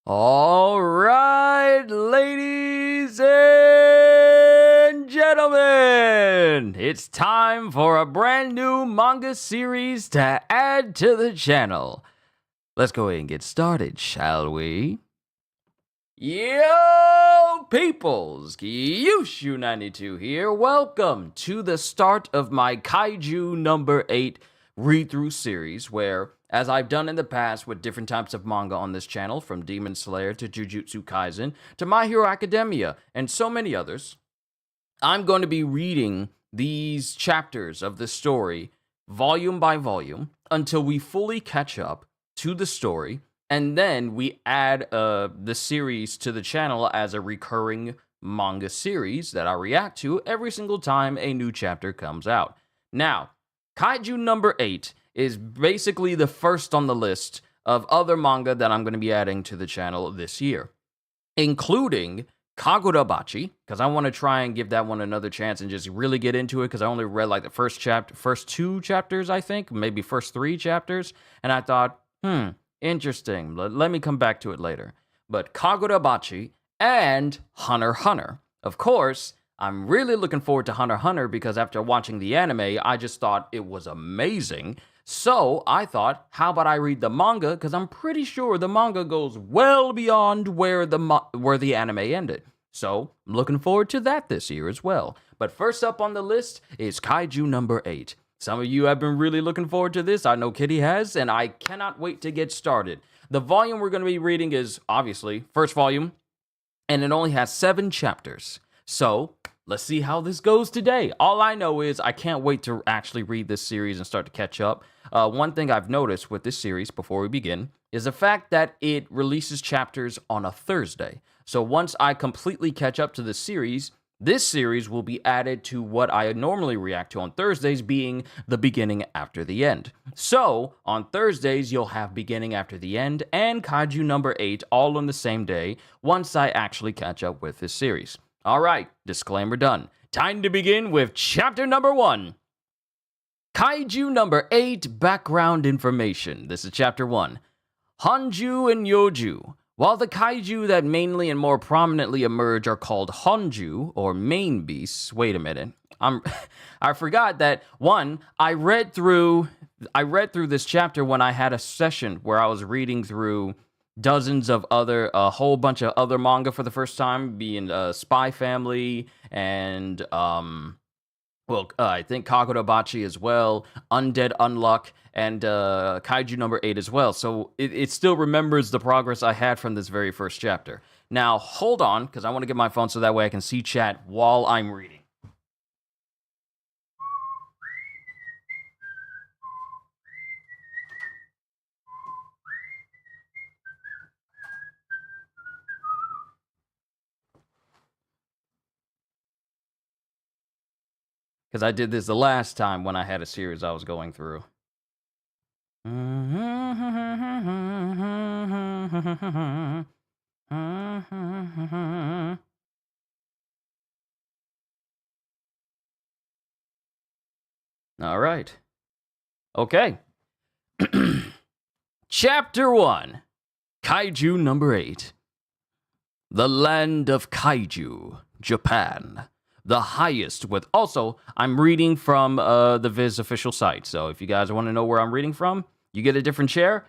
All right, ladies and gentlemen, it's time for a brand new manga series to add to the channel. Let's go ahead and get started, shall we? Yo, peoples, Kyushu92 here. Welcome to the start of my Kaiju number 8 read-through series, where, as I've done in the past with different types of manga on this channel, from Demon Slayer to Jujutsu Kaisen to My Hero Academia and so many others, I'm going to be reading these chapters of the story volume by volume until we fully catch up to the story, and then we add the series to the channel as a recurring manga series that I react to every single time a new chapter comes out. Now, Kaiju number 8 is basically the first on the list of other manga that I'm going to be adding to the channel this year, including Kagurabachi, because I want to try and give that one another chance and just really get into it, because I only read like the first 2 chapters, I think, maybe first 3 chapters, and I thought, interesting, let me come back to it later. But Kagurabachi and Hunter x Hunter. Of course, I'm really looking forward to Hunter x Hunter because after watching the anime, I just thought it was amazing. So I thought, how about I read the manga, because I'm pretty sure the manga goes well beyond where the anime ended. So I'm looking forward to that this year as well. But first up on the list is Kaiju number 8. Some of you have been really looking forward to this. I know Kitty has, and I cannot wait to get started. The volume we're going to be reading is, obviously, first volume, and it only has 7 chapters. So let's see how this goes today. All I know is I can't wait to actually read this series and start to catch up. One thing I've noticed with this series before we begin is the fact that it releases chapters on a Thursday. So once I completely catch up to the series, this series will be added to what I normally react to on Thursdays, being the beginning after the end. So on Thursdays, you'll have beginning after the end and Kaiju number 8 all on the same day once I actually catch up with this series. All right, disclaimer done. Time to begin with chapter number 1. Kaiju number 8, background information. This is chapter 1. Honju and Yoju. While the kaiju that mainly and more prominently emerge are called Honju, or main beasts. Wait a minute. I forgot that, one, I read through this chapter when I had a session where I was reading through dozens of a whole bunch of other manga for the first time, being Spy Family and I think Kagurabachi as well, Undead Unluck, and Kaiju number 8 as well. So it still remembers the progress I had from this very first chapter. Now, hold on, because I want to get my phone so that way I can see chat while I'm reading. Because I did this the last time when I had a series I was going through. All right. Okay. Chapter 1. Kaiju number 8. The land of Kaiju, Japan. The highest with... Also, I'm reading from the Viz official site, so if you guys want to know where I'm reading from, you get a different chair.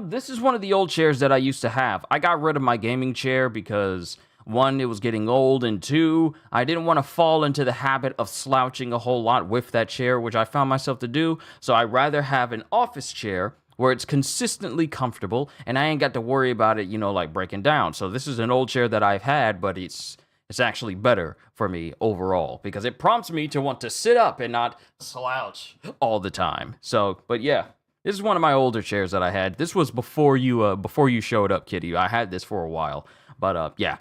This is one of the old chairs that I used to have. I got rid of my gaming chair because, 1, it was getting old, and 2, I didn't want to fall into the habit of slouching a whole lot with that chair, which I found myself to do, so I'd rather have an office chair where it's consistently comfortable, and I ain't got to worry about it, like breaking down. So this is an old chair that I've had, but it's actually better for me overall, because it prompts me to want to sit up and not slouch all the time. So, but yeah, this is one of my older chairs that I had. This was before you showed up, Kitty. I had this for a while, but yeah.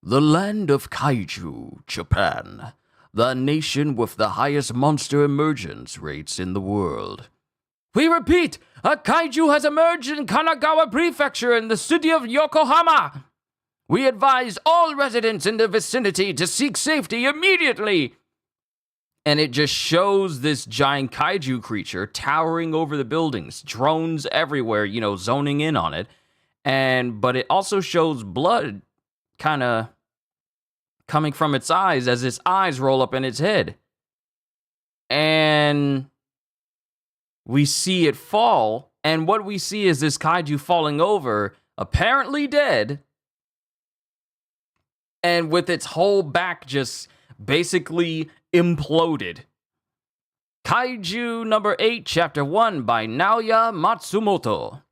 The land of Kaiju, Japan. The nation with the highest monster emergence rates in the world. We repeat, a kaiju has emerged in Kanagawa Prefecture in the city of Yokohama. We advise all residents in the vicinity to seek safety immediately. And it just shows this giant kaiju creature towering over the buildings, drones everywhere, zoning in on it. But it also shows blood kind of coming from its eyes as its eyes roll up in its head. And we see it fall, and what we see is this kaiju falling over, apparently dead, and with its whole back just basically imploded. Kaiju number 8, Chapter 1 by Naoya Matsumoto.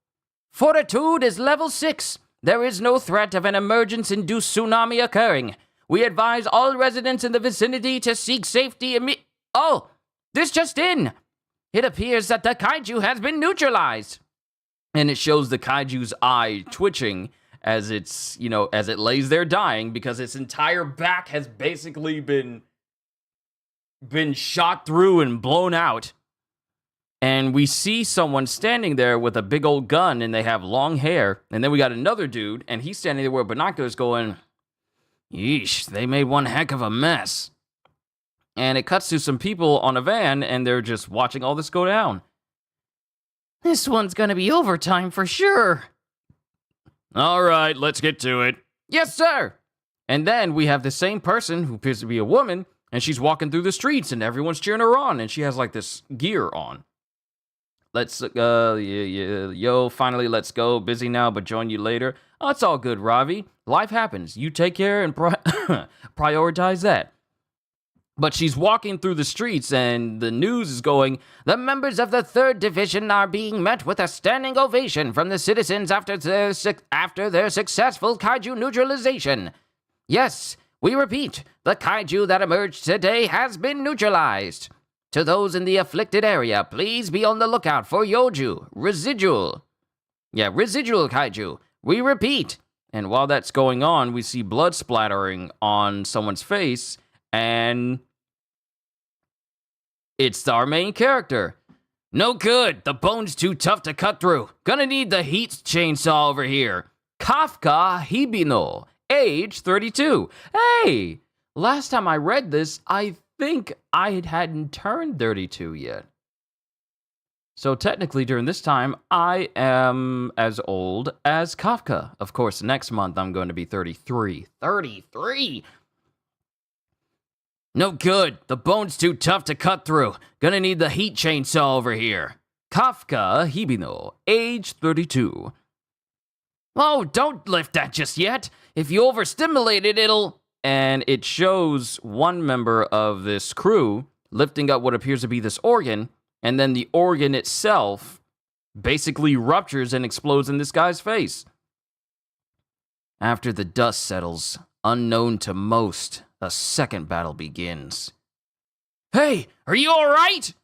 Fortitude is level 6. There is no threat of an emergence-induced tsunami occurring. We advise all residents in the vicinity to seek safety Oh, this just in. It appears that the kaiju has been neutralized. And it shows the kaiju's eye twitching as it's, as it lays there dying because its entire back has basically been shot through and blown out. And we see someone standing there with a big old gun, and they have long hair. And then we got another dude, and he's standing there with binoculars going, yeesh, they made one heck of a mess. And it cuts to some people on a van, and they're just watching all this go down. This one's gonna be overtime for sure. All right, let's get to it. Yes, sir. And then we have the same person who appears to be a woman, and she's walking through the streets, and everyone's cheering her on, and she has like this gear on. Let's, finally, let's go. Busy now, but join you later. Oh, it's all good, Ravi. Life happens. You take care and prioritize that. But she's walking through the streets, and the news is going, the members of the 3rd Division are being met with a standing ovation from the citizens after their successful kaiju neutralization. Yes, we repeat, the kaiju that emerged today has been neutralized. To those in the afflicted area, please be on the lookout for Yoju, residual kaiju. We repeat. And while that's going on, we see blood splattering on someone's face, and it's our main character. No good. The bone's too tough to cut through. Gonna need the heat chainsaw over here. Kafka Hibino, age 32. Hey, last time I read this, I think I hadn't turned 32 yet. So technically during this time, I am as old as Kafka. Of course, next month I'm going to be 33. 33! No good. The bone's too tough to cut through. Gonna need the heat chainsaw over here. Kafka Hibino, age 32. Oh, don't lift that just yet. If you overstimulate it, it'll... And it shows one member of this crew lifting up what appears to be this organ, and then the organ itself basically ruptures and explodes in this guy's face. After the dust settles, unknown to most, a second battle begins. Hey, are you all right?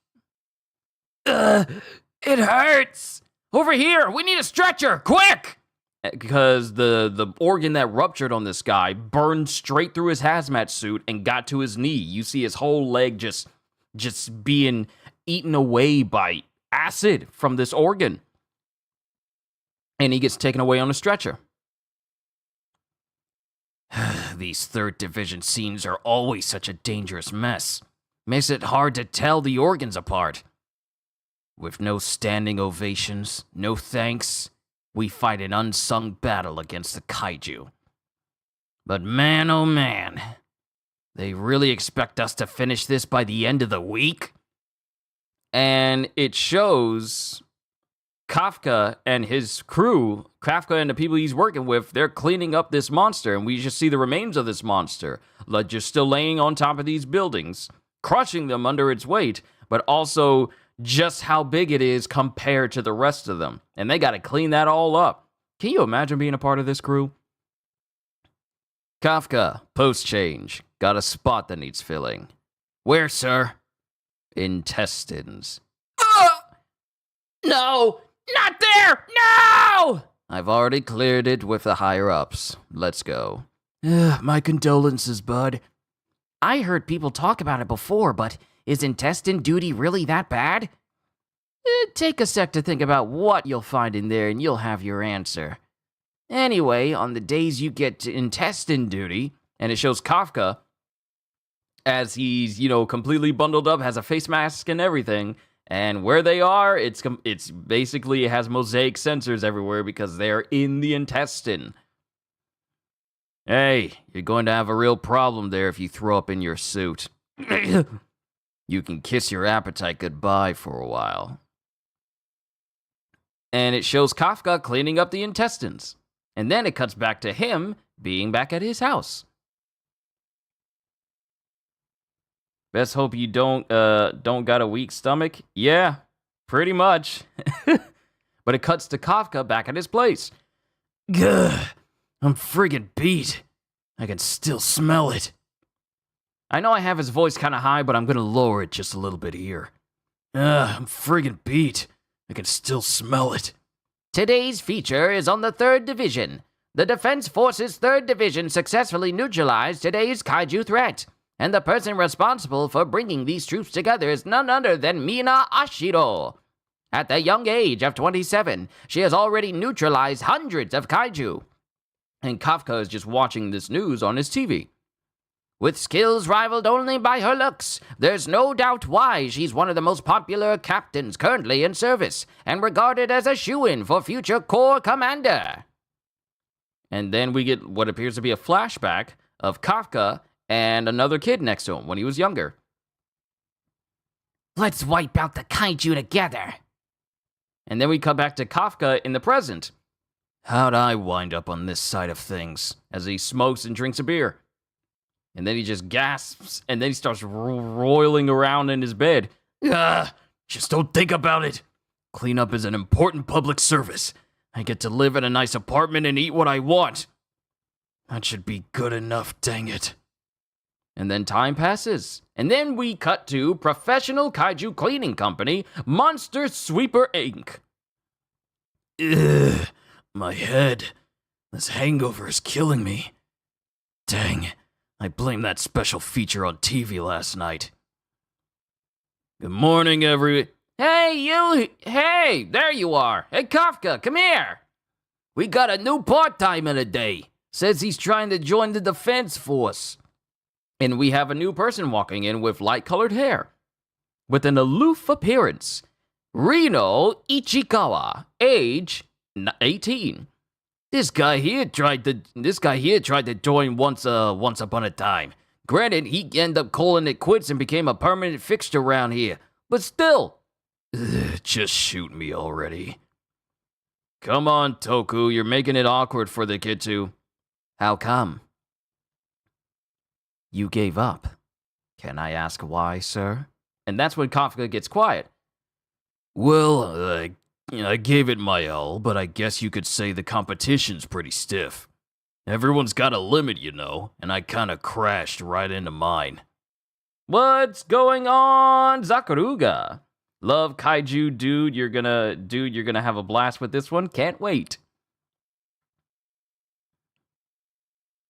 It hurts. Over here, we need a stretcher, quick! Because the organ that ruptured on this guy burned straight through his hazmat suit and got to his knee. You see his whole leg just being eaten away by acid from this organ. And he gets taken away on a stretcher. These 3rd Division scenes are always such a dangerous mess. Makes it hard to tell the organs apart. With no standing ovations, no thanks, we fight an unsung battle against the kaiju. But man, oh man, they really expect us to finish this by the end of the week? And it shows Kafka and his crew, Kafka and the people he's working with, they're cleaning up this monster, and we just see the remains of this monster, like just still laying on top of these buildings, crushing them under its weight, but also just how big it is compared to the rest of them. And they got to clean that all up. Can you imagine being a part of this crew? Kafka, post change. Got a spot that needs filling. Where, sir? Intestines. No! Not there! No! I've already cleared it with the higher-ups. Let's go. My condolences, bud. I heard people talk about it before, but is intestine duty really that bad? Take a sec to think about what you'll find in there, and you'll have your answer. Anyway, on the days you get to intestine duty, and it shows Kafka as he's, completely bundled up, has a face mask and everything, And where they are, it's basically, it has mosaic sensors everywhere because they're in the intestine. Hey, you're going to have a real problem there if you throw up in your suit. You can kiss your appetite goodbye for a while. And it shows Kafka cleaning up the intestines. And then it cuts back to him being back at his house. Best hope you don't got a weak stomach. Yeah, pretty much. But it cuts to Kafka back at his place. Gah, I'm friggin' beat. I can still smell it. I know I have his voice kind of high, but I'm gonna lower it just a little bit here. I'm friggin' beat. I can still smell it. Today's feature is on the 3rd Division. The Defense Force's 3rd Division successfully neutralized today's Kaiju threat. And the person responsible for bringing these troops together is none other than Mina Ashiro. At the young age of 27, she has already neutralized hundreds of Kaiju. And Kafka is just watching this news on his TV. With skills rivaled only by her looks, there's no doubt why she's one of the most popular captains currently in service, and regarded as a shoo-in for future Corps Commander. And then we get what appears to be a flashback of Kafka and another kid next to him when he was younger. Let's wipe out the Kaiju together. And then we come back to Kafka in the present. How'd I wind up on this side of things? As he smokes and drinks a beer. And then he just gasps, and then he starts roiling around in his bed. Just don't think about it. Cleanup is an important public service. I get to live in a nice apartment and eat what I want. That should be good enough, dang it. And then time passes. And then we cut to professional Kaiju cleaning company, Monster Sweeper Inc. Ugh, my head. This hangover is killing me. Dang, I blame that special feature on TV last night. Good morning, Hey, you! Hey, there you are! Hey, Kafka, come here! We got a new part-timer today. Says he's trying to join the Defense Force. And we have a new person walking in with light-colored hair. With an aloof appearance. Reno Ichikawa, age 18. This guy here tried to join once upon a time. Granted, he ended up calling it quits and became a permanent fixture around here. But still, just shoot me already. Come on, Toku, you're making it awkward for the kid too. How come? You gave up. Can I ask why, sir? And that's when Kafka gets quiet. Well, I gave it my all, but I guess you could say the competition's pretty stiff. Everyone's got a limit, you know, and I kinda crashed right into mine. What's going on, Zakuruga? Love Kaiju, dude. You're gonna have a blast with this one. Can't wait.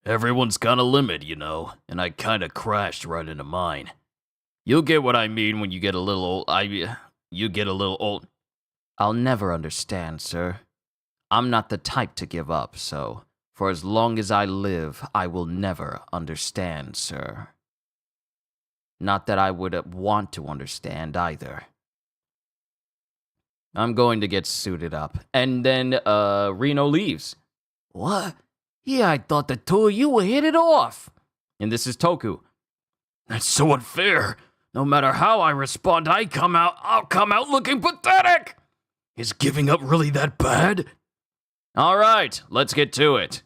Everyone's got a limit, you know, and I kinda crashed right into mine. You'll get what I mean when you get a little old. You get a little old. I'll never understand, sir. I'm not the type to give up, so for as long as I live, I will never understand, sir. Not that I would want to understand either. I'm going to get suited up. And then, Reno leaves. What? Yeah, I thought the two of you would hit it off. And this is Toku. That's so unfair. No matter how I respond, I'll come out looking pathetic. Is giving up really that bad? All right, let's get to it.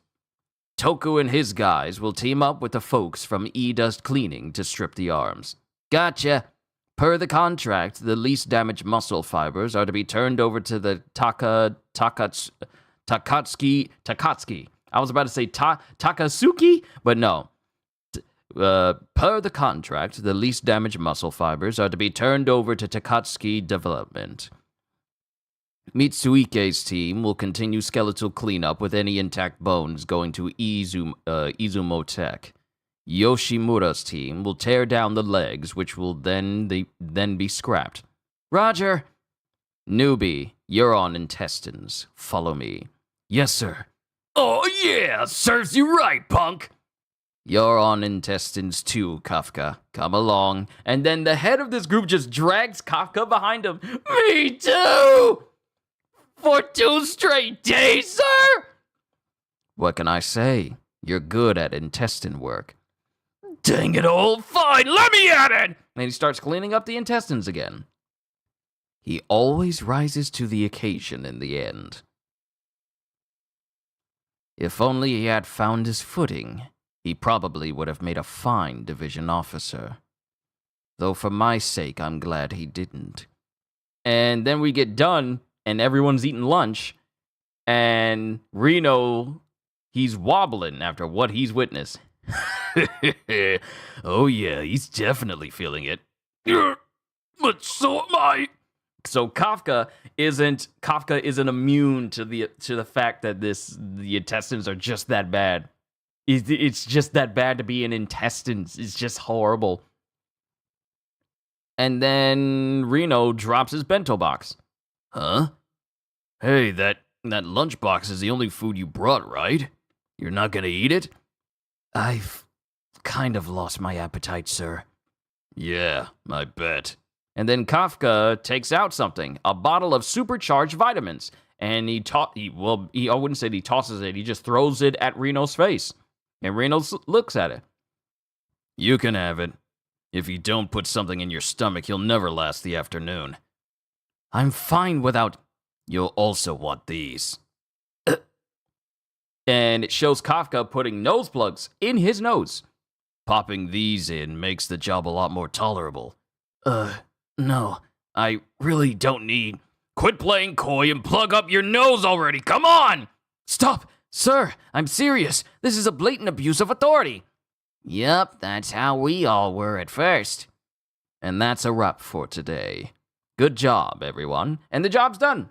Toku and his guys will team up with the folks from E-Dust Cleaning to strip the arms. Gotcha. Per the contract, the least damaged muscle fibers are to be turned over to the Takatsuki. I was about to say Takasuki, but no. Per the contract, the least damaged muscle fibers are to be turned over to Takatsuki Development. Mitsuike's team will continue skeletal cleanup with any intact bones going to Izumo Tech. Yoshimura's team will tear down the legs, which will then be scrapped. Roger. Newbie, you're on intestines. Follow me. Yes, sir. Oh, yeah, serves you right, punk. You're on intestines too, Kafka. Come along. And then the head of this group just drags Kafka behind him. Me too! For 2 straight days, sir? What can I say? You're good at intestine work. Dang it all, fine, let me at it! And he starts cleaning up the intestines again. He always rises to the occasion in the end. If only he had found his footing, he probably would have made a fine division officer. Though for my sake, I'm glad he didn't. And then we get done, and everyone's eating lunch, and Reno, he's wobbling after what he's witnessed. Oh yeah, he's definitely feeling it. But so am I. So Kafka isn't immune to the fact that the intestines are just that bad. It's just that bad to be in intestines. It's just horrible. And then Reno drops his bento box. Huh? Hey, that lunchbox is the only food you brought, right? You're not gonna eat it? I've kind of lost my appetite, sir. Yeah, I bet. And then Kafka takes out something, a bottle of supercharged vitamins, and I wouldn't say he tosses it, he just throws it at Reno's face. And Reno looks at it. You can have it. If you don't put something in your stomach, you'll never last the afternoon. I'm fine without... You'll also want these. And it shows Kafka putting nose plugs in his nose. Popping these in makes the job a lot more tolerable. No, I really don't need... Quit playing coy and plug up your nose already, come on! Stop, sir, I'm serious. This is a blatant abuse of authority. Yep, that's how we all were at first. And that's a wrap for today. Good job, everyone. And the job's done.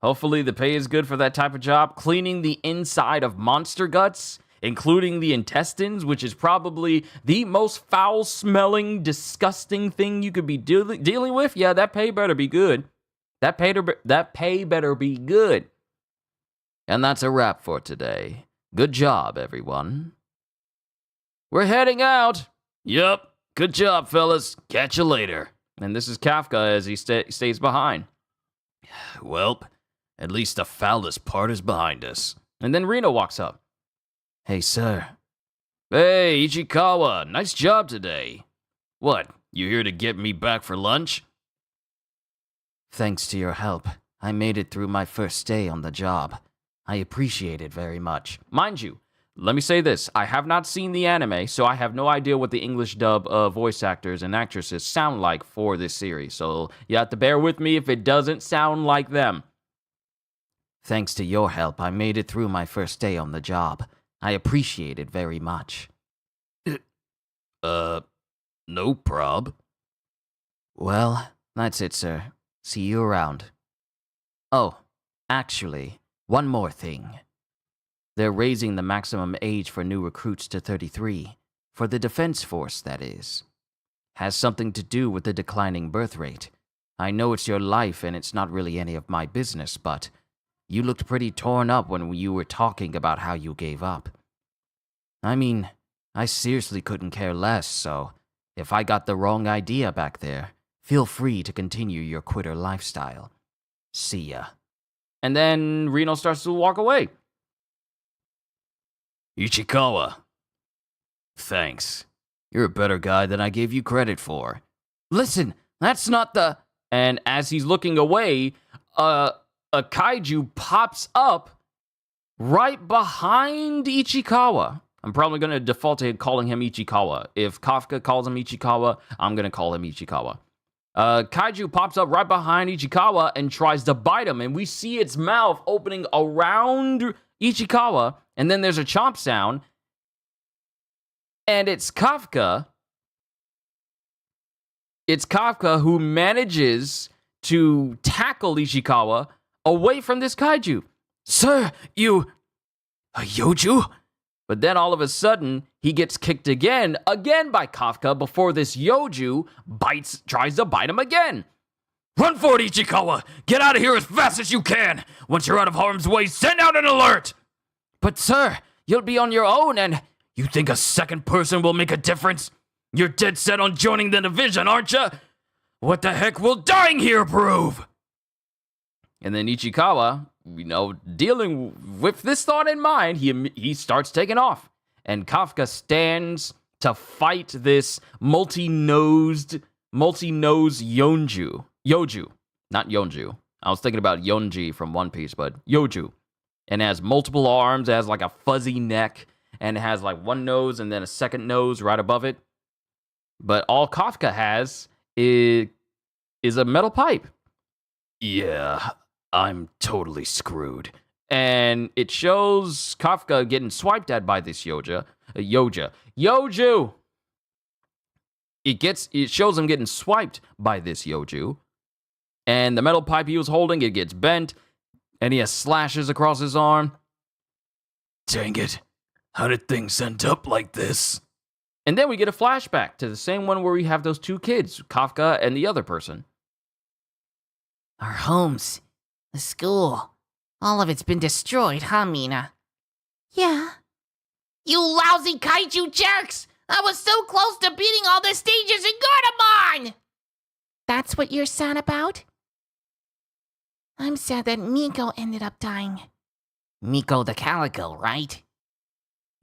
Hopefully the pay is good for that type of job. Cleaning the inside of monster guts, including the intestines, which is probably the most foul-smelling, disgusting thing you could be dealing with. Yeah, that pay better be good. That pay better be good. And that's a wrap for today. Good job, everyone. We're heading out. Yup. Good job, fellas. Catch you later. And this is Kafka as he stays behind. Welp, at least the foulest part is behind us. And then Reno walks up. Hey, sir. Hey, Ichikawa. Nice job today. What, you here to get me back for lunch? Thanks to your help, I made it through my first day on the job. I appreciate it very much. Mind you, let me say this. I have not seen the anime, so I have no idea what the English dub voice actors and actresses sound like for this series. So you have to bear with me if it doesn't sound like them. Thanks to your help, I made it through my first day on the job. I appreciate it very much. No prob. Well, that's it, sir. See you around. Oh, actually, one more thing. They're raising the maximum age for new recruits to 33. For the Defense Force, that is. Has something to do with the declining birth rate. I know it's your life and it's not really any of my business, but you looked pretty torn up when you were talking about how you gave up. I mean, I seriously couldn't care less, so if I got the wrong idea back there, feel free to continue your quitter lifestyle. See ya. And then Reno starts to walk away. Ichikawa. Thanks. You're a better guy than I gave you credit for. Listen, that's not the... And as he's looking away, a kaiju pops up right behind Ichikawa. I'm probably going to default to calling him Ichikawa. If Kafka calls him Ichikawa, I'm going to call him Ichikawa. Kaiju pops up right behind Ichikawa and tries to bite him, and we see its mouth opening around Ichikawa, and then there's a chomp sound, and it's Kafka. It's Kafka who manages to tackle Ichikawa away from this kaiju. Sir, you... a yoju? But then all of a sudden, he gets kicked again by Kafka before this yoju tries to bite him again. Run for it, Ichikawa! Get out of here as fast as you can! Once you're out of harm's way, send out an alert! But sir, You'll be on your own, and you think a second person will make a difference? You're dead set on joining the division, aren't you? What the heck will dying here prove? And then Ichikawa, dealing with this thought in mind, he starts taking off. And Kafka stands to fight this multi-nosed Yoju. Not Yonju. I was thinking about Yonji from One Piece, but Yoju. And it has multiple arms, it has like a fuzzy neck, and it has like one nose and then a second nose right above it. But all Kafka has is a metal pipe. Yeah, I'm totally screwed. And it shows Kafka getting swiped at by this Yoju. It shows him getting swiped by this Yoju. And the metal pipe he was holding, it gets bent. And he has slashes across his arm. Dang it. How did things end up like this? And then we get a flashback to the same one where we have those two kids, Kafka and the other person. Our homes, the school, all of it's been destroyed, huh, Mina? Yeah. You lousy kaiju jerks! I was so close to beating all the stages in Gordamon! That's what you're sad about? I'm sad that Miko ended up dying. Miko the Calico, right?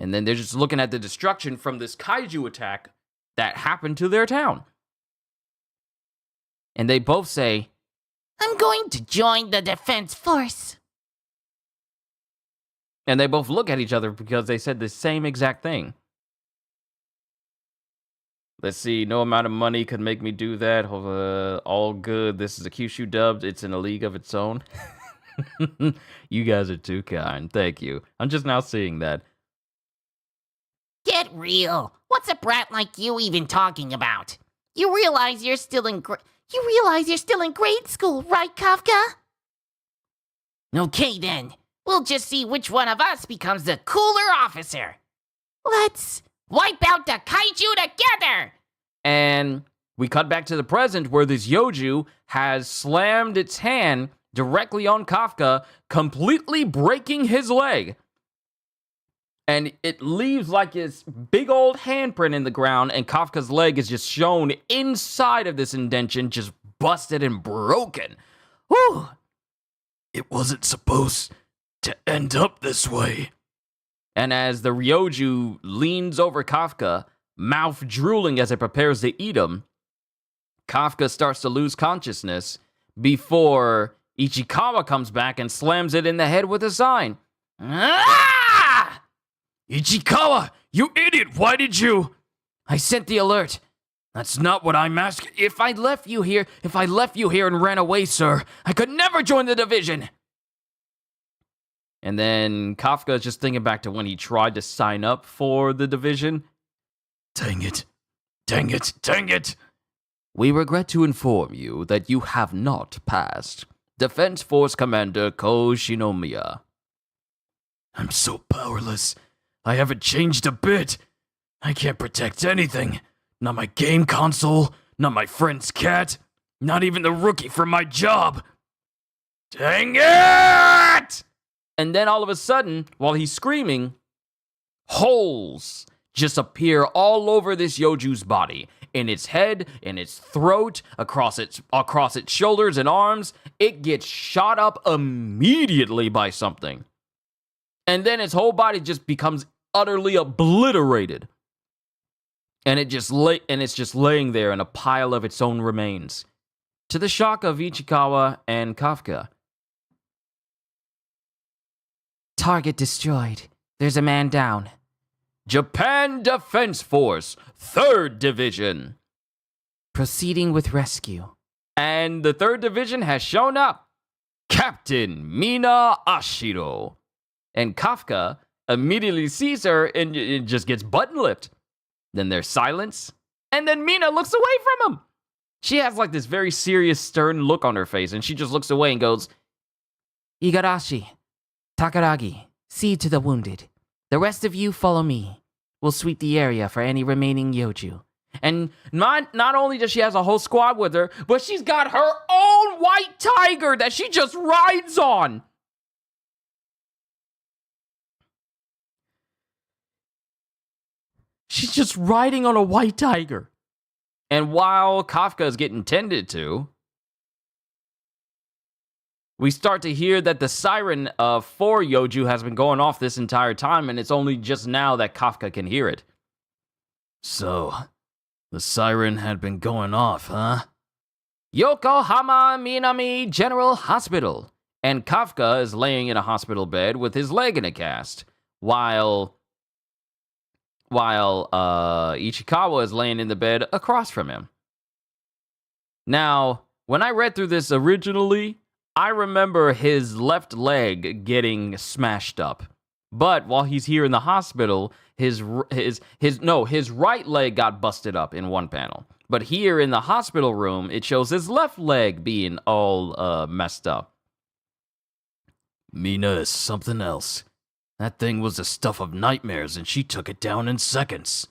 And then they're just looking at the destruction from this kaiju attack that happened to their town. And they both say, I'm going to join the defense force. And they both look at each other because they said the same exact thing. Let's see, no amount of money could make me do that. All good. This is a Kyushu dubbed. It's in a league of its own. You guys are too kind. Thank you. I'm just now seeing that. Get real. What's a brat like you even talking about? You realize you're still in grade school, right, Kafka? Okay then. We'll just see which one of us becomes the cooler officer. Let's wipe out the kaiju together! And we cut back to the present where this Yoju has slammed its hand directly on Kafka, completely breaking his leg. And it leaves like this big old handprint in the ground, and Kafka's leg is just shown inside of this indentation, just busted and broken. Whew! It wasn't supposed to end up this way. And as the Ryoju leans over Kafka, mouth drooling as it prepares to eat him, Kafka starts to lose consciousness before Ichikawa comes back and slams it in the head with a sign. Ah! Ichikawa, you idiot, why did you? I sent the alert. That's not what I'm asking. If I left you here and ran away, sir, I could never join the division. And then Kafka is just thinking back to when he tried to sign up for the division. Dang it. Dang it. Dang it. We regret to inform you that you have not passed. Defense Force Commander Ko Shinomiya. I'm so powerless. I haven't changed a bit. I can't protect anything. Not my game console, not my friend's cat, not even the rookie for my job. Dang it! And then all of a sudden, while he's screaming, holes just appear all over this Yoju's body. In its head, in its throat, across its shoulders and arms. It gets shot up immediately by something. And then its whole body just becomes utterly obliterated. And it's just laying there in a pile of its own remains. To the shock of Ichikawa and Kafka. Target destroyed. There's a man down. Japan Defense Force, 3rd Division. Proceeding with rescue. And the 3rd Division has shown up. Captain Mina Ashiro. And Kafka immediately sees her and it just gets button-lipped. Then there's silence. And then Mina looks away from him. She has like this very serious, stern look on her face. And she just looks away and goes, Igarashi, Takaragi, see to the wounded. The rest of you follow me. We'll sweep the area for any remaining Yoju. And not only does she have a whole squad with her, but she's got her own white tiger that she just rides on. She's just riding on a white tiger. And while Kafka is getting tended to, we start to hear that the siren for Yoju has been going off this entire time, and it's only just now that Kafka can hear it. So, the siren had been going off, huh? Yokohama Minami General Hospital. And Kafka is laying in a hospital bed with his leg in a cast, while Ichikawa is laying in the bed across from him. Now, when I read through this originally, I remember his left leg getting smashed up. But while he's here in the hospital, his right leg got busted up in one panel. But here in the hospital room, it shows his left leg being all messed up. Mina is something else. That thing was the stuff of nightmares, and she took it down in seconds.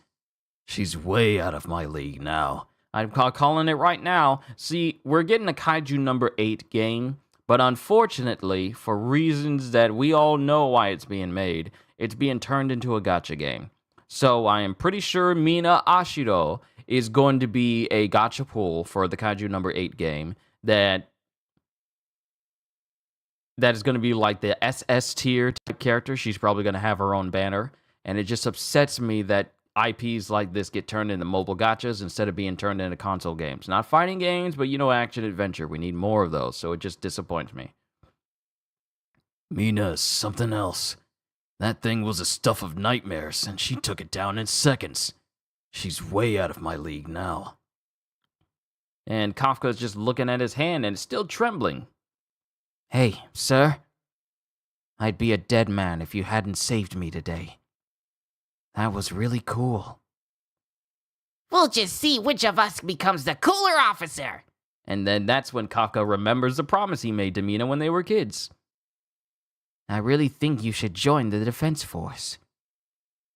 She's way out of my league now. I'm calling it right now. See, we're getting a Kaiju number 8 game, but unfortunately, for reasons that we all know why it's being made, it's being turned into a gacha game. So I am pretty sure Mina Ashiro is going to be a gacha pool for the Kaiju number 8 game that is going to be like the SS tier type character. She's probably going to have her own banner. And it just upsets me that IPs like this get turned into mobile gachas instead of being turned into console games. Not fighting games, but action adventure. We need more of those, so it just disappoints me. Mina's something else. That thing was the stuff of nightmares, and she took it down in seconds. She's way out of my league now. And Kafka's just looking at his hand, and it's still trembling. Hey, sir. I'd be a dead man if you hadn't saved me today. That was really cool. We'll just see which of us becomes the cooler officer. And then that's when Kafka remembers the promise he made to Mina when they were kids. I really think you should join the defense force.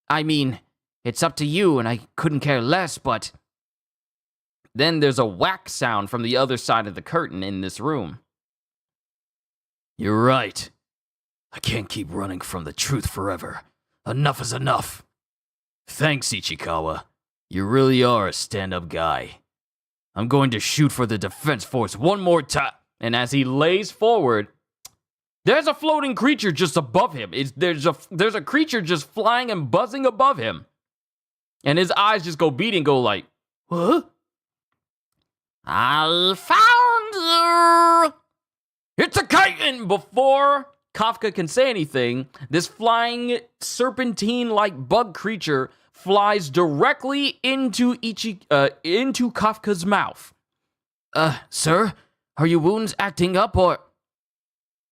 I mean, it's up to you and I couldn't care less, but... Then there's a whack sound from the other side of the curtain in this room. You're right. I can't keep running from the truth forever. Enough is enough. Thanks, Ichikawa. You really are a stand-up guy. I'm going to shoot for the defense force one more time. And as he lays forward, there's a floating creature just above him. There's a creature just flying and buzzing above him. And his eyes just go beating, go like, huh? I found you! It's a kite! And before Kafka can say anything, this flying serpentine-like bug creature flies directly into Kafka's mouth. Sir, are your wounds acting up or...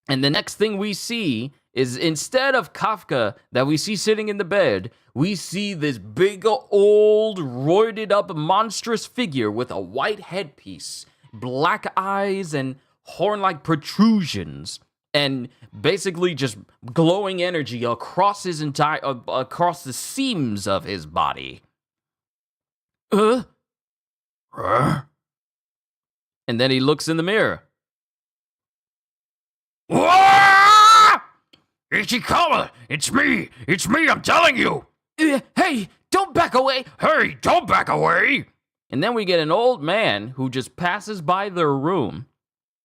And the next thing we see is instead of Kafka that we see sitting in the bed, we see this big old roided up monstrous figure with a white headpiece, black eyes, and horn-like protrusions, and basically just glowing energy across his across the seams of his body. And then he looks in the mirror. Ichikawa, it's me, I'm telling you. Hey, don't back away. Hey, don't back away. And then we get an old man who just passes by their room.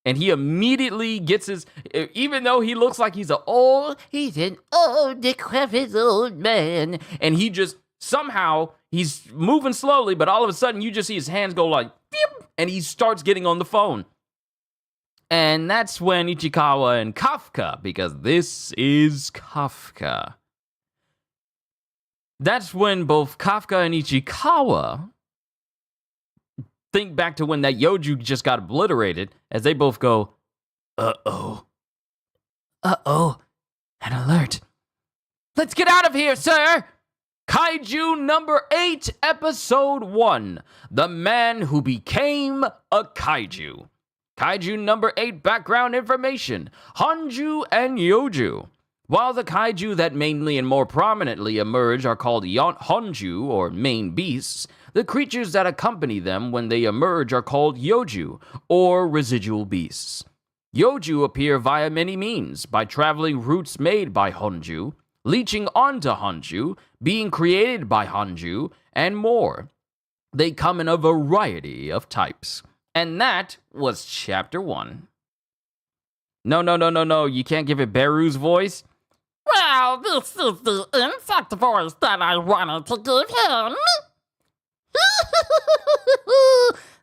And he immediately gets his, even though he looks like he's an old decrepit old man. And he just, somehow, he's moving slowly, but all of a sudden you just see his hands go like, beep, and he starts getting on the phone. And that's when Ichikawa and Kafka, because this is Kafka. That's when both Kafka and Ichikawa think back to when that Yoju just got obliterated, as they both go, uh-oh. Uh-oh. An alert. Let's get out of here, sir! Kaiju number 8, episode 1. The Man Who Became a Kaiju. Kaiju number 8 background information. Honju and Yoju. While the kaiju that mainly and more prominently emerge are called Honju, or main beasts, the creatures that accompany them when they emerge are called Yoju, or residual beasts. Yoju appear via many means, by traveling routes made by Honju, leeching onto Honju, being created by Honju, and more. They come in a variety of types. And that was Chapter 1. No, you can't give it Beru's voice. Well, this is the insect voice that I wanted to give him.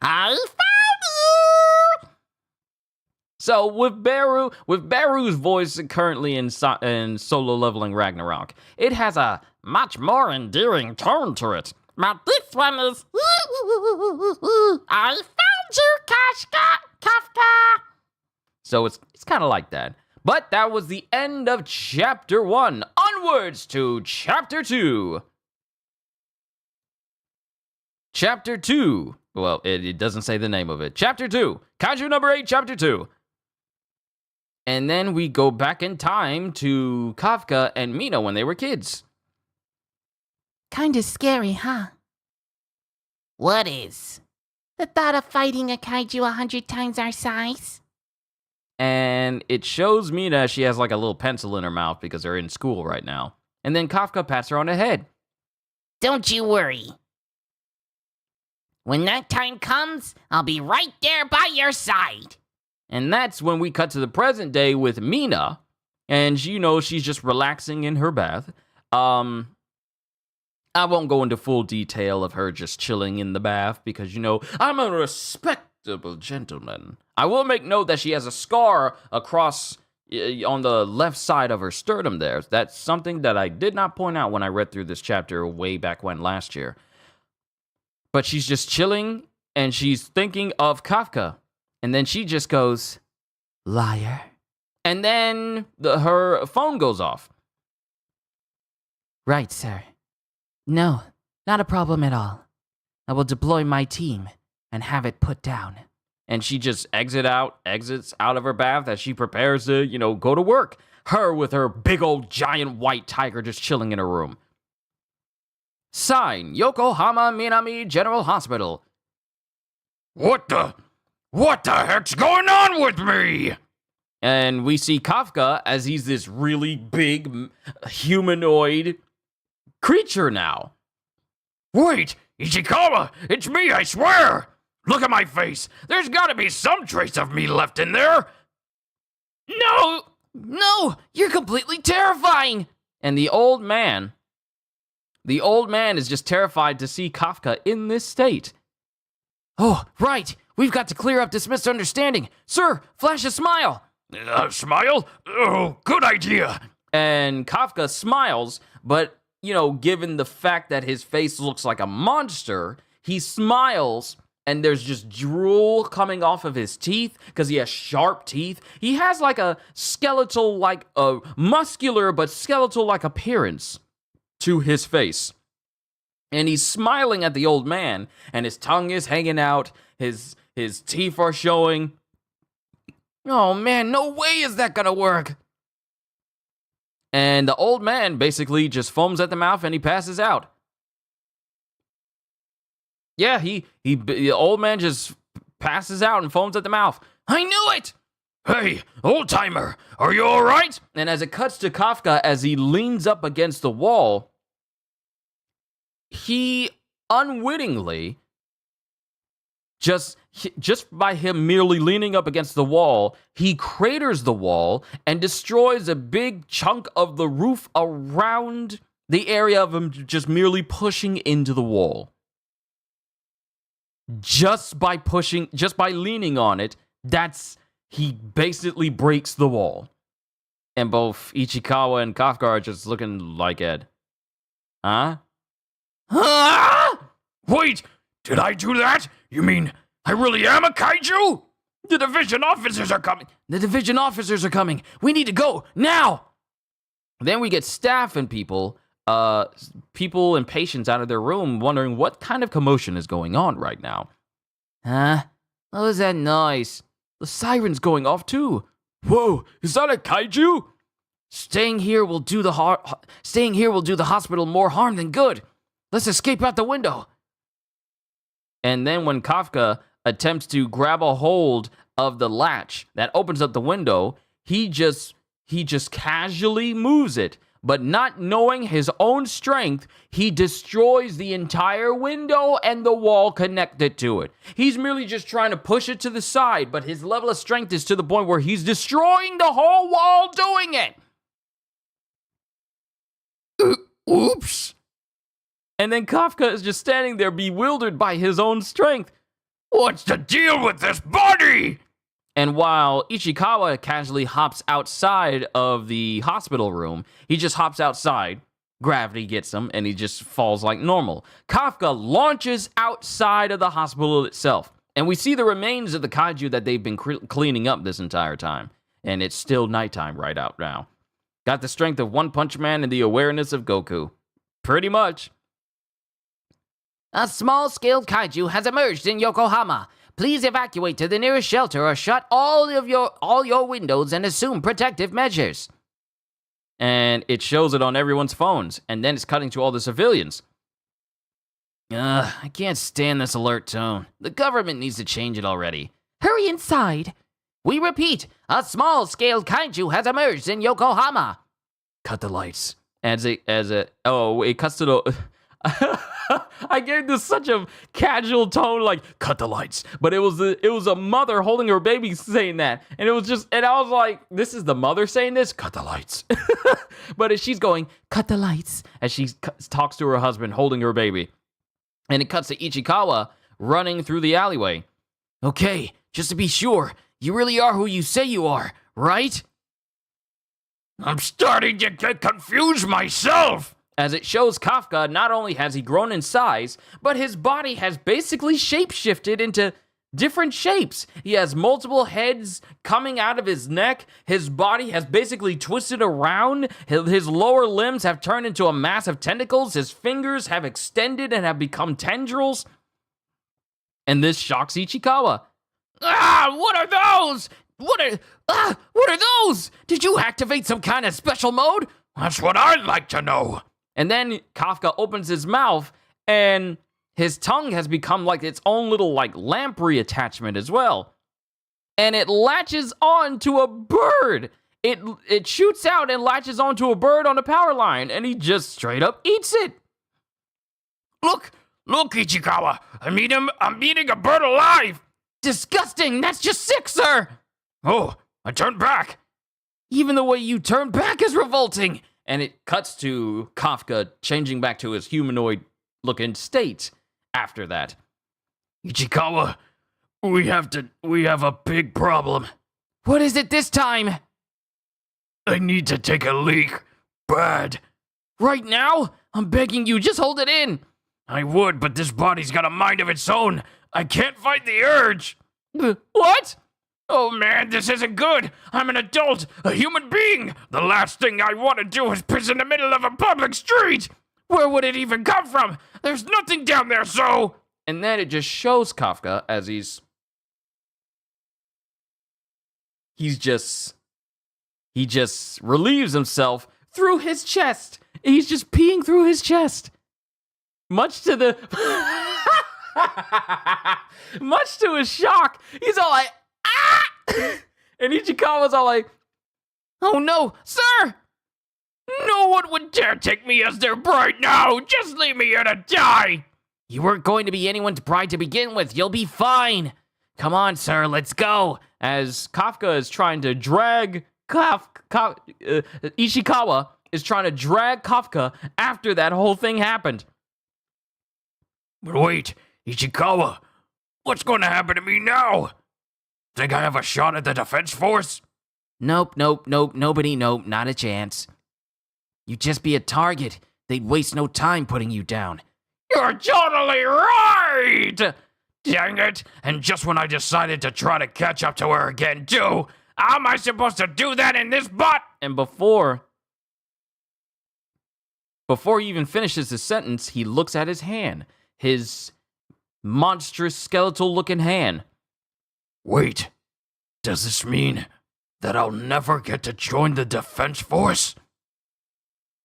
I found you! So with Beru's voice currently in Solo Leveling Ragnarok, it has a much more endearing tone to it. But this one is... I found you, Kafka! So it's kind of like that. But that was the end of Chapter 1. Onwards to Chapter 2. Chapter 2. Well, it doesn't say the name of it. Chapter 2. Kaiju number 8, Chapter 2. And then we go back in time to Kafka and Mina when they were kids. Kinda scary, huh? What is? The thought of fighting a kaiju 100 times our size? And it shows Mina she has like a little pencil in her mouth because they're in school right now. And then Kafka pats her on the head. Don't you worry. When that time comes, I'll be right there by your side. And that's when we cut to the present day with Mina. And she's just relaxing in her bath. I won't go into full detail of her just chilling in the bath because, I'm a respectable gentleman. I will make note that she has a scar across on the left side of her sternum there. That's something that I did not point out when I read through this chapter way back when last year. But she's just chilling and she's thinking of Kafka. And then she just goes, liar. And then her phone goes off. Right, sir. No, not a problem at all. I will deploy my team and have it put down. And she just exits out of her bath as she prepares to, go to work. Her with her big old giant white tiger just chilling in her room. Sign, Yokohama Minami General Hospital. What the heck's going on with me? And we see Kafka as he's this really big humanoid creature now. Wait, Ichikawa, it's me, I swear! Look at my face. There's gotta be some trace of me left in there. No, you're completely terrifying. And the old man is just terrified to see Kafka in this state. Oh, right. We've got to clear up this misunderstanding. Sir, flash a smile. Smile? Oh, good idea. And Kafka smiles, but, given the fact that his face looks like a monster, he smiles and there's just drool coming off of his teeth because he has sharp teeth. He has like a skeletal, like a muscular but skeletal-like appearance to his face. And he's smiling at the old man, and his tongue is hanging out, his teeth are showing. Oh man, no way is that gonna work. And the old man basically just foams at the mouth and he passes out. Yeah, the old man just passes out and foams at the mouth. I knew it! Hey, old timer, are you all right? And as it cuts to Kafka as he leans up against the wall, he unwittingly, just by him merely leaning up against the wall, he craters the wall and destroys a big chunk of the roof around the area of him just merely pushing into the wall. Just by leaning on it, he basically breaks the wall. And both Ichikawa and Kafka are just looking like Ed. Huh? Wait, did I do that? You mean I really am a kaiju? The division officers are coming. We need to go now. Then we get staff and people and patients out of their room wondering what kind of commotion is going on right now. Huh? What was that noise? The siren's going off too. Whoa, is that a kaiju? Staying here will do the hospital more harm than good. Let's escape out the window. And then when Kafka attempts to grab a hold of the latch that opens up the window, he just casually moves it, but not knowing his own strength, he destroys the entire window and the wall connected to it. He's merely just trying to push it to the side, but his level of strength is to the point where he's destroying the whole wall doing it. Oops. And then Kafka is just standing there bewildered by his own strength. What's the deal with this body? And while Ichikawa casually hops outside of the hospital room, he just hops outside, gravity gets him, and he just falls like normal. Kafka launches outside of the hospital itself, and we see the remains of the kaiju that they've been cleaning up this entire time. And it's still nighttime right out now. Got the strength of One Punch Man and the awareness of Goku. Pretty much. A small-scale kaiju has emerged in Yokohama. Please evacuate to the nearest shelter or shut all your windows and assume protective measures. And it shows it on everyone's phones, and then it's cutting to all the civilians. I can't stand this alert tone. The government needs to change it already. Hurry inside. We repeat, a small-scale kaiju has emerged in Yokohama. Cut the lights. It cuts to the... I gave this such a casual tone, like, cut the lights. But it was a mother holding her baby saying that. And I was like, this is the mother saying this? Cut the lights. But she's going, cut the lights, as she talks to her husband holding her baby. And it cuts to Ichikawa running through the alleyway. Okay, just to be sure, you really are who you say you are, right? I'm starting to get confused myself. As it shows Kafka, not only has he grown in size, but his body has basically shapeshifted into different shapes. He has multiple heads coming out of his neck. His body has basically twisted around. His lower limbs have turned into a mass of tentacles. His fingers have extended and have become tendrils. And this shocks Ichikawa. What are those? What are those? Did you activate some kind of special mode? That's what I'd like to know. And then Kafka opens his mouth, and his tongue has become like its own little like lamprey attachment as well. And it latches on to a bird. It shoots out and latches onto a bird on a power line, and he just straight up eats it. Look, Ichikawa. I'm eating a bird alive. Disgusting. That's just sick, sir. Oh, I turned back. Even the way you turn back is revolting. And it cuts to Kafka changing back to his humanoid-looking state after that. Ichikawa, we have a big problem. What is it this time? I need to take a leak. Bad. Right now? I'm begging you, just hold it in. I would, but this body's got a mind of its own. I can't fight the urge. What? Oh man, this isn't good. I'm an adult, a human being. The last thing I want to do is piss in the middle of a public street. Where would it even come from? There's nothing down there, so... And then it just shows Kafka as he just relieves himself through his chest. He's just peeing through his chest. Much to his shock, he's all like, ah! And Ichikawa's all like, oh no, sir! No one would dare take me as their bride now! Just leave me here to die! You weren't going to be anyone's bride to begin with, you'll be fine! Come on, sir, let's go! As Kafka is trying to drag Ichikawa is trying to drag Kafka after that whole thing happened. But wait, Ichikawa, what's going to happen to me now? Think I have a shot at the defense force? Nope, nobody, not a chance. You'd just be a target. They'd waste no time putting you down. You're totally right! Dang it, and just when I decided to try to catch up to her again, too. How am I supposed to do that in this butt? And before he even finishes his sentence, he looks at his hand. His monstrous skeletal-looking hand. Wait, does this mean that I'll never get to join the defense force?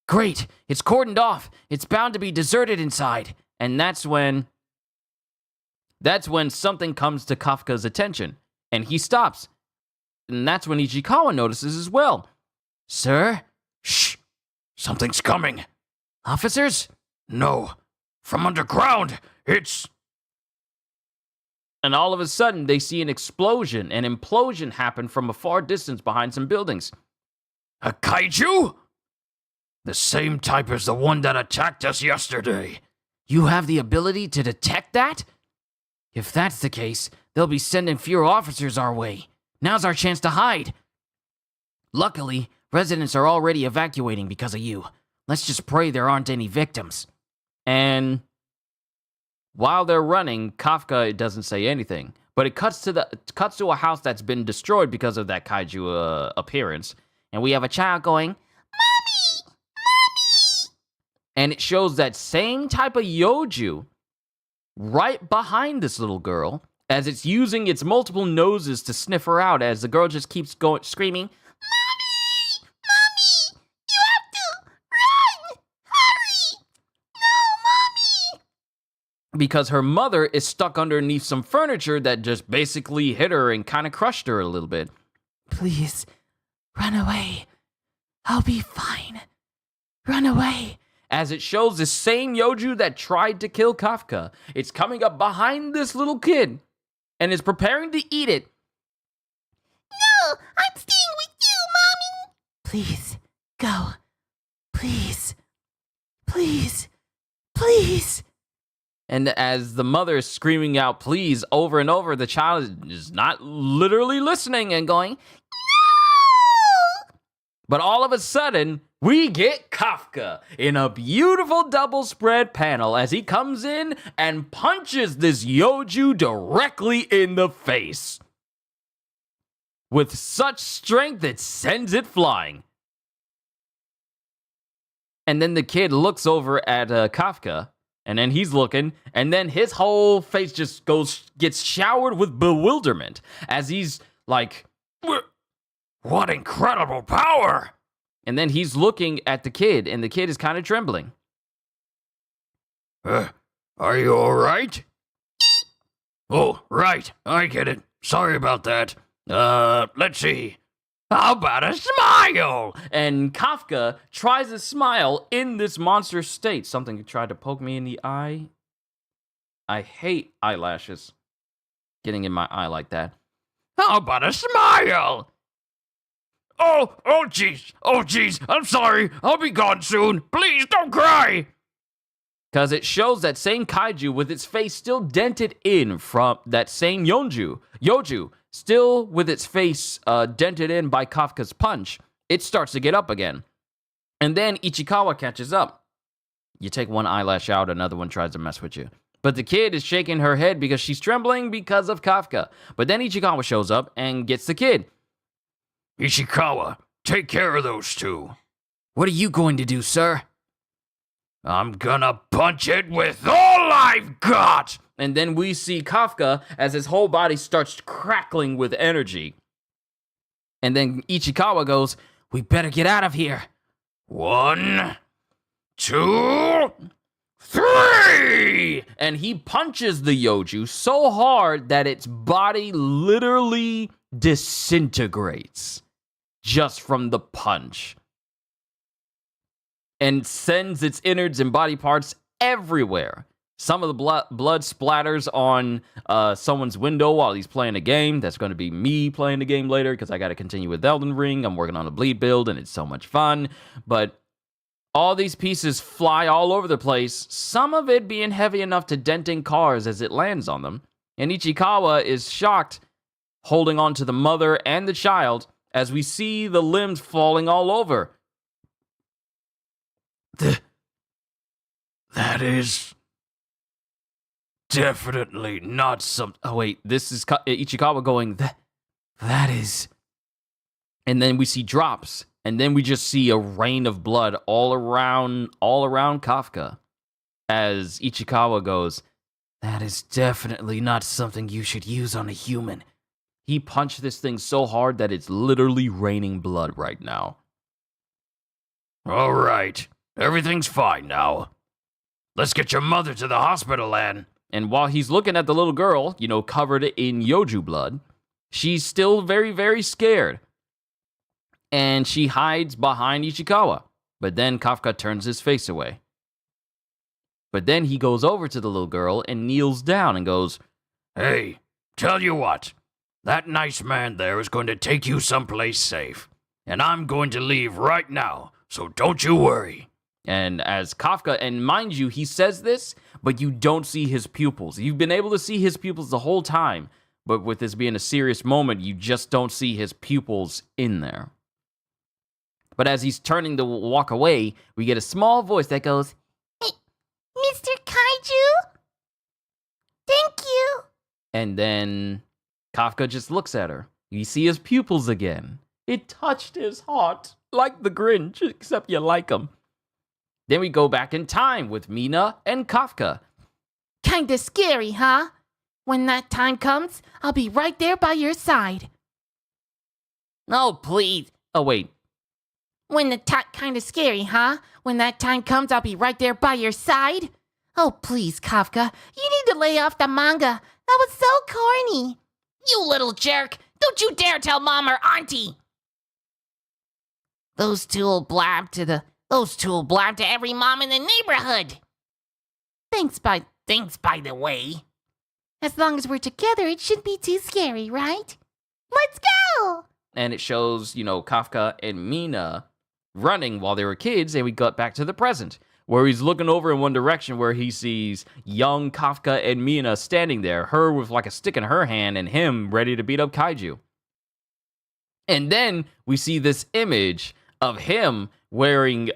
Great, it's cordoned off. It's bound to be deserted inside. And that's when something comes to Kafka's attention, and he stops. And that's when Ichikawa notices as well. Sir? Shh. Something's coming. Officers? No. From underground. It's... And all of a sudden, they see an explosion, an implosion happen from a far distance behind some buildings. a kaiju? The same type as the one that attacked us yesterday. You have the ability to detect that? If that's the case, they'll be sending fewer officers our way. Now's our chance to hide. Luckily, residents are already evacuating because of you. Let's just pray there aren't any victims. And while they're running, Kafka doesn't say anything. But it cuts to a house that's been destroyed because of that kaiju appearance. And we have a child going, "Mommy! Mommy!" And it shows that same type of yoju right behind this little girl as it's using its multiple noses to sniff her out as the girl just keeps going screaming, "Mommy! Mommy! You have to run! Hurry! No, Mommy!" Because her mother is stuck underneath some furniture that just basically hit her and kind of crushed her a little bit. Please, run away. I'll be fine. Run away. As it shows the same yoju that tried to kill Kafka. It's coming up behind this little kid and is preparing to eat it. No, I'm staying with you, Mommy. Please, go. Please. Please. Please. And as the mother is screaming out please over and over, the child is not literally listening and going, "No!" But all of a sudden, we get Kafka in a beautiful double spread panel as he comes in and punches this yoju directly in the face. With such strength, it sends it flying. And then the kid looks over at Kafka. And then he's looking, and then his whole face just gets showered with bewilderment as he's like, What incredible power! And then he's looking at the kid, and the kid is kind of trembling. Are you alright? Oh, right, I get it. Sorry about that. Let's see. How about a smile? And Kafka tries to smile in this monster state. Something tried to poke me in the eye. I hate eyelashes getting in my eye like that. How about a smile? Oh, jeez, I'm sorry. I'll be gone soon. Please don't cry. Because it shows that same kaiju with its face still dented in from that same yoju, still with its face dented in by Kafka's punch. It starts to get up again. And then Ichikawa catches up. You take one eyelash out, another one tries to mess with you. But the kid is shaking her head because she's trembling because of Kafka. But then Ichikawa shows up and gets the kid. Ishikawa, take care of those two. What are you going to do, sir? I'm gonna punch it with all I've got! And then we see Kafka as his whole body starts crackling with energy. And then Ichikawa goes, "We better get out of here." 1, 2, 3! And he punches the yoju so hard that its body literally disintegrates just from the punch. And sends its innards and body parts everywhere. Some of the blood splatters on someone's window while he's playing a game. That's going to be me playing the game later because I got to continue with Elden Ring. I'm working on a bleed build and it's so much fun. But all these pieces fly all over the place, some of it being heavy enough to denting cars as it lands on them. And Ichikawa is shocked, holding on to the mother and the child as we see the limbs falling all over. That is definitely not something. Oh wait, this is Ichikawa going, that is. And then we see drops, and then we just see a rain of blood all around Kafka. As Ichikawa goes, that is definitely not something you should use on a human. He punched this thing so hard that it's literally raining blood right now. All right, everything's fine now. Let's get your mother to the hospital, Ann. And while he's looking at the little girl, covered in yoju blood, she's still very, very scared. And she hides behind Ichikawa. But then Kafka turns his face away. But then he goes over to the little girl and kneels down and goes, Hey, tell you what. That nice man there is going to take you someplace safe. And I'm going to leave right now, so don't you worry. and as Kafka, and mind you, he says this, but you don't see his pupils. You've been able to see his pupils the whole time, but with this being a serious moment, you just don't see his pupils in there. But as he's turning to walk away, we get a small voice that goes, Hey, Mr. Kaiju? Thank you. and then Kafka just looks at her. You see his pupils again. It touched his heart, like the Grinch, except you like him. Then we go back in time with Mina and Kafka. Kinda scary, huh? When that time comes, I'll be right there by your side. No, please. Oh, wait. When the kinda scary, huh? When that time comes, I'll be right there by your side. Oh, please, Kafka. You need to lay off the manga. That was so corny. You little jerk. Don't you dare tell Mom or Auntie. Those two will blab to every mom in the neighborhood. Thanks, by The way. as long as we're together, it shouldn't be too scary, right? Let's go! And it shows, Kafka and Mina running while they were kids, and we got back to the present, where he's looking over in one direction where he sees young Kafka and Mina standing there, her with like a stick in her hand and him ready to beat up Kaiju. And then we see this image of him wearing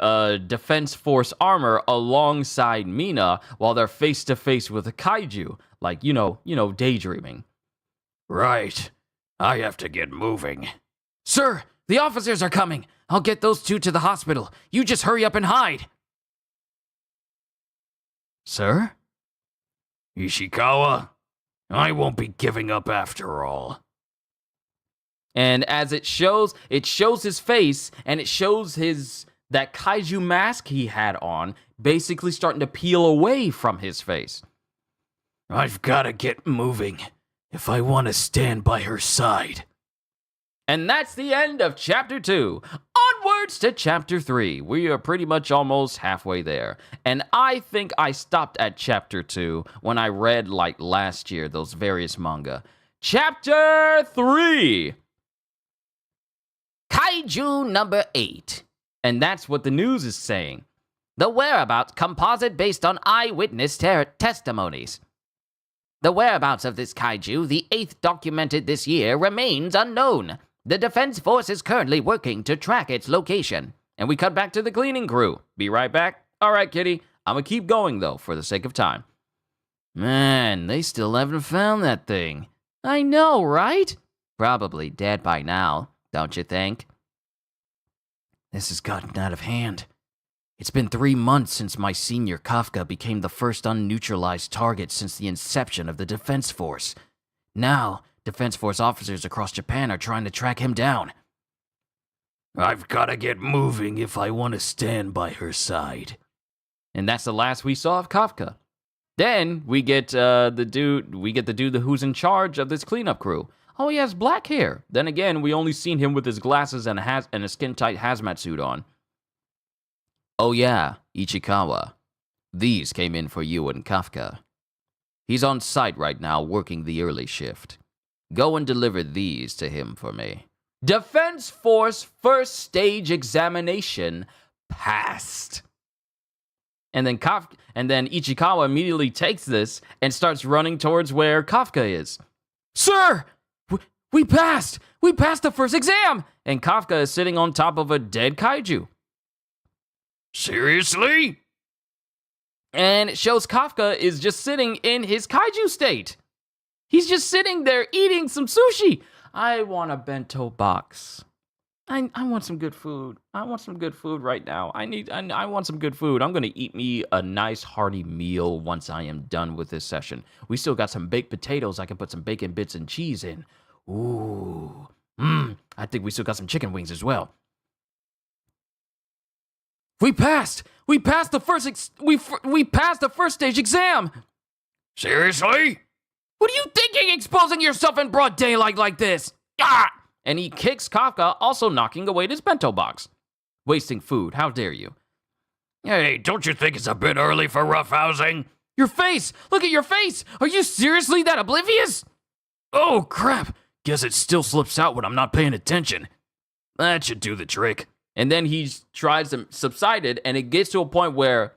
Defense Force armor alongside Mina while they're face to face with a Kaiju, like, daydreaming. Right. I have to get moving. Sir, the officers are coming. I'll get those two to the hospital. You just hurry up and hide. Sir? Ishikawa? I won't be giving up after all. And as it shows his face, and it shows that Kaiju mask he had on basically starting to peel away from his face. I've got to get moving if I want to stand by her side. And that's the end of Chapter 2. Onwards to Chapter 3. We are pretty much almost halfway there. And I think I stopped at Chapter 2 when I read, last year, those various manga. Chapter 3! Kaiju number 8. And that's what the news is saying. The whereabouts composite based on eyewitness testimonies. The whereabouts of this kaiju, the 8th documented this year, remains unknown. The Defense Force is currently working to track its location. And we cut back to the cleaning crew. Be right back. All right, kitty. I'm gonna keep going, though, for the sake of time. Man, they still haven't found that thing. I know, right? Probably dead by now, don't you think? This has gotten out of hand. It's been 3 months since my senior Kafka became the first unneutralized target since the inception of the Defense Force. Now, Defense Force officers across Japan are trying to track him down. I've got to get moving if I want to stand by her side. And that's the last we saw of Kafka. Then we get the dude who's in charge of this cleanup crew. Oh, he has black hair. Then again, we only seen him with his glasses and a skin-tight hazmat suit on. Oh yeah, Ichikawa. These came in for you and Kafka. He's on site right now working the early shift. Go and deliver these to him for me. Defense Force first stage examination passed. And then Ichikawa immediately takes this and starts running towards where Kafka is. Sir, we passed! We passed the first exam! And Kafka is sitting on top of a dead kaiju. Seriously? And it shows Kafka is just sitting in his kaiju state. He's just sitting there eating some sushi. I want a bento box. I want some good food. I want some good food right now. I want some good food. I'm going to eat me a nice hearty meal once I am done with this session. We still got some baked potatoes I can put some bacon bits and cheese in. Ooh. I think we still got some chicken wings as well. We passed. We passed the first stage exam. Seriously? What are you thinking, exposing yourself in broad daylight like this? Ah! And he kicks Kafka, also knocking away his bento box. Wasting food. How dare you? Hey, don't you think it's a bit early for roughhousing? Your face! Look at your face! Are you seriously that oblivious? Oh, crap. Guess it still slips out when I'm not paying attention. That should do the trick. And then he tries to subside it, and it gets to a point where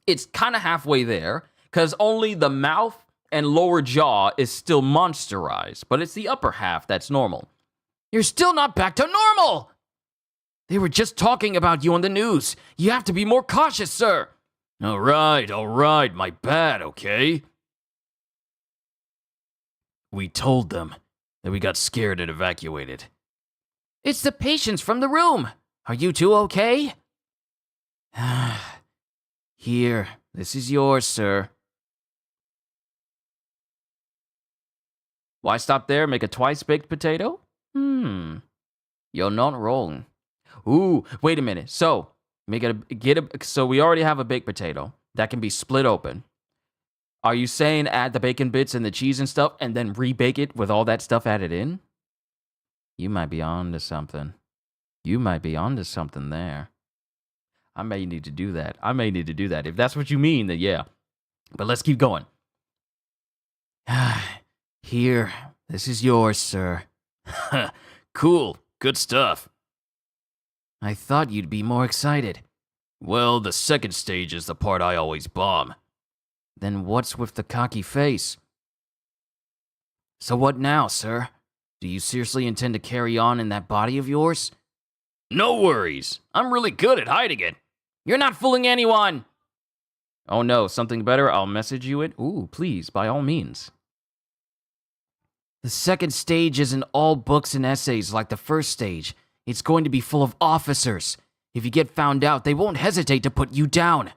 it's kind of halfway there, because only the mouth and lower jaw is still monsterized, but it's the upper half that's normal. You're still not back to normal! They were just talking about you on the news. You have to be more cautious, sir. All right, my bad, okay? We told them that we got scared and evacuated. It's the patients from the room. Are you two okay? Here, this is yours, sir. Why stop there? Make a twice-baked potato? You're not wrong. Ooh, wait a minute. So, so we already have a baked potato that can be split open. Are you saying add the bacon bits and the cheese and stuff and then rebake it with all that stuff added in? You might be onto something. You might be onto something there. I may need to do that. If that's what you mean, then yeah. But let's keep going. Here, this is yours, sir. Cool, good stuff. I thought you'd be more excited. Well, the second stage is the part I always bomb. Then what's with the cocky face? So what now, sir? Do you seriously intend to carry on in that body of yours? No worries. I'm really good at hiding it. You're not fooling anyone! Oh no, something better? I'll message you it? Ooh, please, by all means. The second stage isn't all books and essays like the first stage. It's going to be full of officers. If you get found out, they won't hesitate to put you down.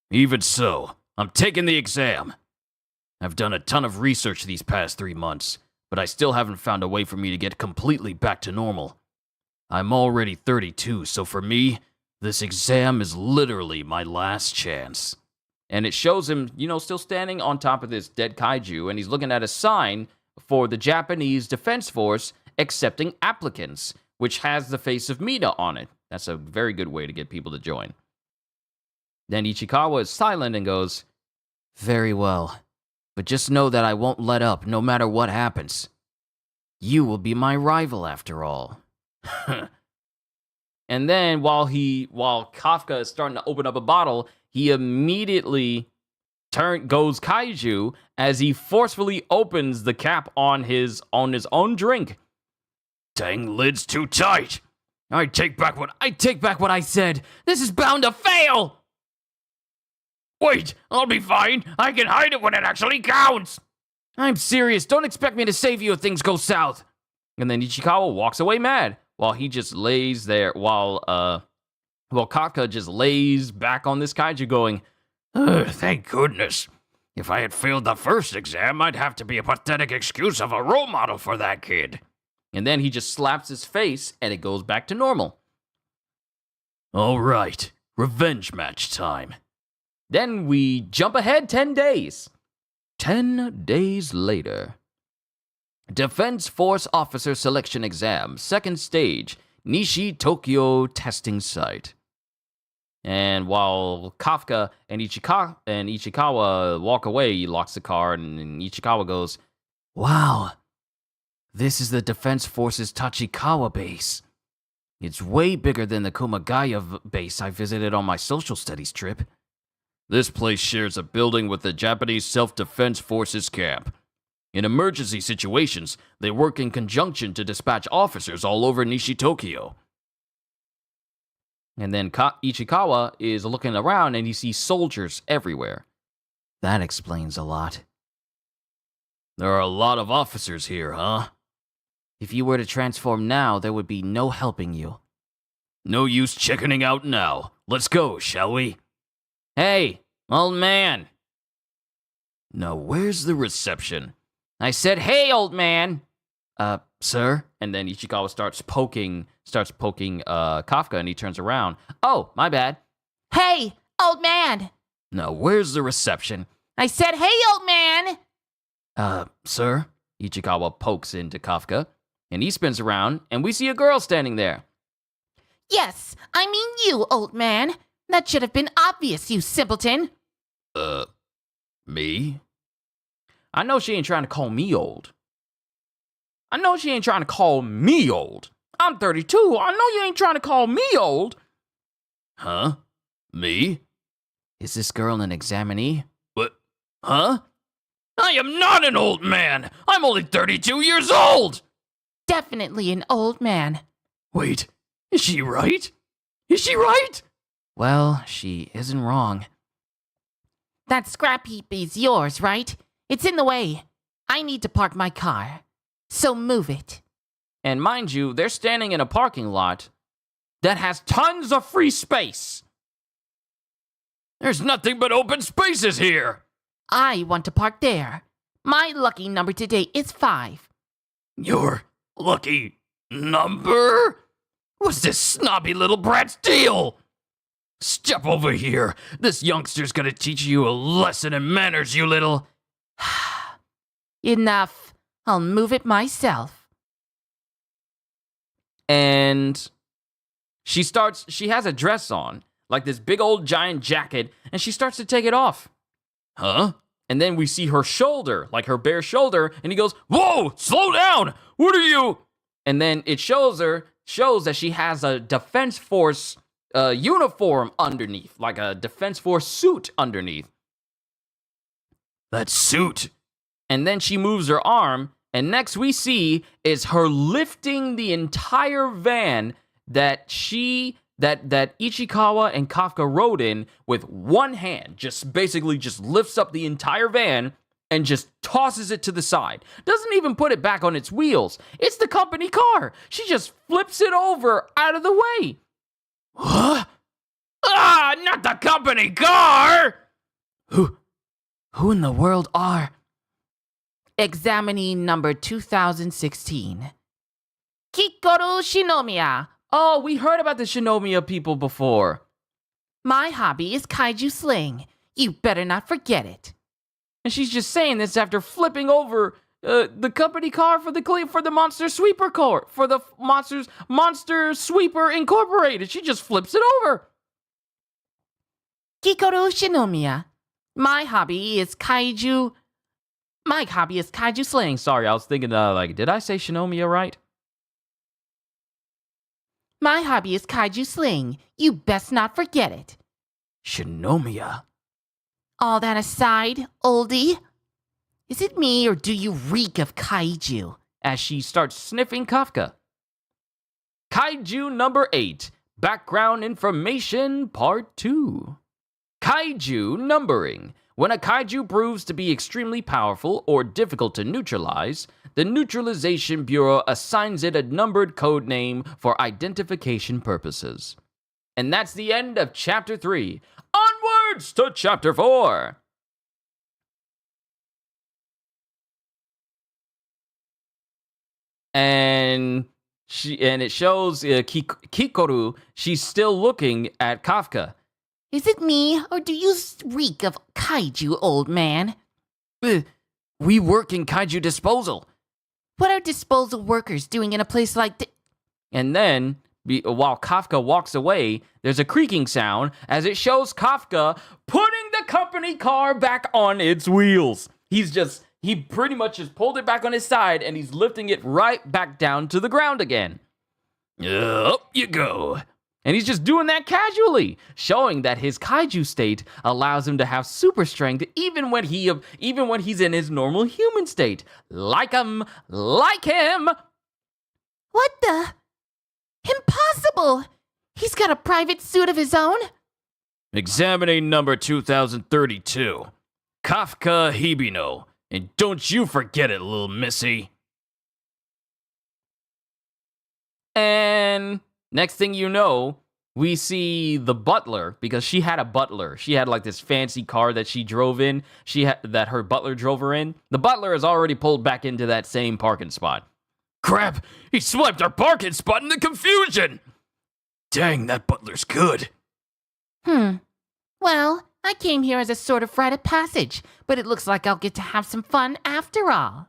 Even so, I'm taking the exam. I've done a ton of research these past 3 months, but I still haven't found a way for me to get completely back to normal. I'm already 32, so for me, this exam is literally my last chance. And it shows him, still standing on top of this dead kaiju, and he's looking at a sign for the Japanese Defense Force accepting applicants, which has the face of Mina on it. That's a very good way to get people to join. Then Ichikawa is silent and goes, Very well, but just know that I won't let up no matter what happens. You will be my rival after all. And then while Kafka is starting to open up a bottle, he immediately goes kaiju as he forcefully opens the cap on his own drink. Dang lid's too tight. I take back what I said. This is bound to fail. Wait, I'll be fine. I can hide it when it actually counts. I'm serious. Don't expect me to save you if things go south. And then Ichikawa walks away mad while he just lays there, while Kafka just lays back on this kaiju going, thank goodness. If I had failed the first exam, I'd have to be a pathetic excuse of a role model for that kid. And then he just slaps his face and it goes back to normal. All right, revenge match time. Then we jump ahead 10 days. 10 days later. Defense Force Officer Selection Exam, second stage, Nishi Tokyo Testing Site. And while Kafka and Ichikawa walk away, he locks the car, and Ichikawa goes, Wow, this is the Defense Force's Tachikawa base. It's way bigger than the Kumagaya base I visited on my social studies trip. This place shares a building with the Japanese Self-Defense Forces camp. In emergency situations, they work in conjunction to dispatch officers all over Nishi-Tokyo. And then Ichikawa is looking around and he sees soldiers everywhere. That explains a lot. There are a lot of officers here, huh? If you were to transform now, there would be no helping you. No use chickening out now. Let's go, shall we? Hey, old man. Now, where's the reception? I said, hey, old man. Sir? And then Ichikawa starts poking Kafka, and he turns around. Oh, my bad. Hey, old man. Now, where's the reception? I said, hey, old man. Sir? Ichikawa pokes into Kafka, and he spins around, and we see a girl standing there. Yes, I mean you, old man. That should have been obvious, you simpleton. Me? I know she ain't trying to call me old. I know she ain't trying to call me old. I'm 32. I know you ain't trying to call me old. Huh? Me? Is this girl an examinee? What? Huh? I am not an old man! I'm only 32 years old! Definitely an old man. Wait, is she right? Is she right? Well, she isn't wrong. That scrap heap is yours, right? It's in the way. I need to park my car. So move it. And mind you, they're standing in a parking lot that has tons of free space. There's nothing but open spaces here! I want to park there. My lucky number today is 5. Your lucky number? What's this snobby little brat's deal? Step over here. This youngster's gonna teach you a lesson in manners, you little... Enough. I'll move it myself. And she has a dress on, like this big old giant jacket, and she starts to take it off. Huh? And then we see her shoulder, like her bare shoulder, and he goes, "Whoa, slow down! What are you?" And then it shows that she has a Defense Force uniform underneath, like a Defense Force suit underneath. That suit. And then she moves her arm, and next we see is her lifting the entire van that Ichikawa and Kafka rode in with one hand. Just basically just lifts up the entire van and just tosses it to the side. Doesn't even put it back on its wheels. It's the company car. She just flips it over out of the way. Huh? Ah, not the company car! Who in the world are... Examinee number 2016. Kikoru Shinomiya. Oh, we heard about the Shinomiya people before. My hobby is kaiju slaying. You better not forget it. And she's just saying this after flipping over the company car for the Monster Sweeper car, for the Monster Sweeper Incorporated. She just flips it over. Kikoru Shinomiya. My hobby is kaiju slaying. Sorry, I was thinking, did I say Shinomiya right? My hobby is kaiju slaying. You best not forget it. Shinomiya. All that aside, oldie, is it me or do you reek of kaiju? As she starts sniffing Kafka. Kaiju number 8. Background information part 2. Kaiju numbering. When a kaiju proves to be extremely powerful or difficult to neutralize, the Neutralization Bureau assigns it a numbered code name for identification purposes. And that's the end of Chapter 3. Onwards to Chapter 4! And it shows Kikoru, she's still looking at Kafka. Is it me or do you reek of kaiju, old man? We work in kaiju disposal. What are disposal workers doing in a place like this? And then, while Kafka walks away, there's a creaking sound as it shows Kafka putting the company car back on its wheels. He pretty much just pulled it back on his side and he's lifting it right back down to the ground again. Up you go. And he's just doing that casually, showing that his kaiju state allows him to have super strength even when he's in his normal human state. Like him. What the? Impossible! He's got a private suit of his own? Examining number 2032. Kafka Hibino. And don't you forget it, little missy. And next thing you know, we see the butler, because she had a butler. She had like this fancy car that she drove in. That her butler drove her in. The butler is already pulled back into that same parking spot. Crap! He swiped our parking spot in the confusion! Dang, that butler's good. Well, I came here as a sort of rite of passage, but it looks like I'll get to have some fun after all.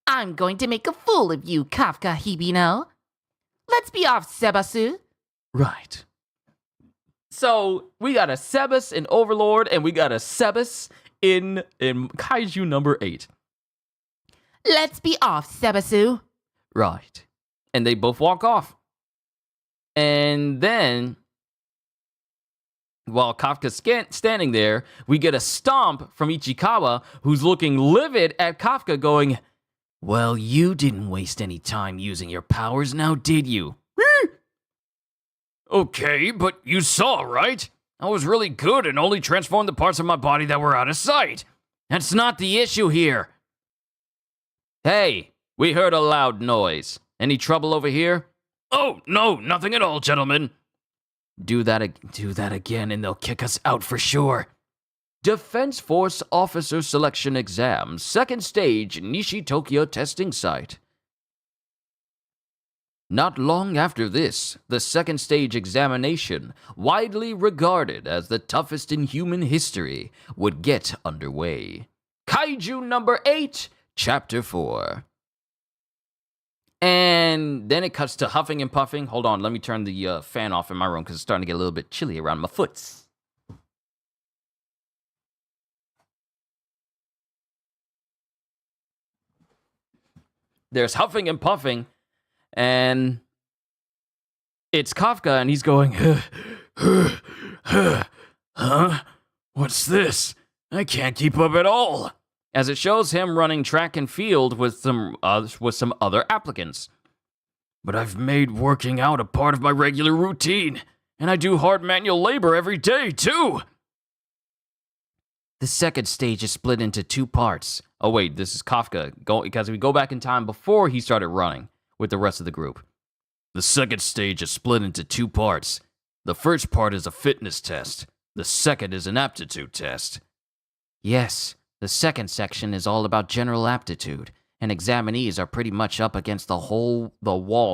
I'm going to make a fool of you, Kafka Hibino. Let's be off, Sebasu. Right. So we got a Sebas in Overlord, and we got a Sebas in Kaiju number 8. Let's be off, Sebasu. Right. And they both walk off. And then, while Kafka's standing there, we get a stomp from Ichikawa, who's looking livid at Kafka, going, Well, you didn't waste any time using your powers, now did you? Okay, but you saw, right? I was really good and only transformed the parts of my body that were out of sight. That's not the issue here. Hey, we heard a loud noise. Any trouble over here? Oh, no, nothing at all, gentlemen. Do that again and they'll kick us out for sure. Defense Force Officer Selection Exam, second stage, Nishi-Tokyo testing site. Not long after this, the second stage examination, widely regarded as the toughest in human history, would get underway. Kaiju number 8, Chapter 4. And then it cuts to huffing and puffing. Hold on, let me turn the fan off in my room because it's starting to get a little bit chilly around my foots. There's huffing and puffing, and it's Kafka, and he's going, Huh? What's this? I can't keep up at all. as it shows him running track and field with some other applicants. But I've made working out a part of my regular routine, and I do hard manual labor every day, too. The second stage is split into 2 parts. Oh wait, this is Kafka, because we go back in time before he started running with the rest of the group. The second stage is split into 2 parts. The first part is a fitness test. The second is an aptitude test. Yes, the second section is all about general aptitude, and examinees are pretty much up against the wall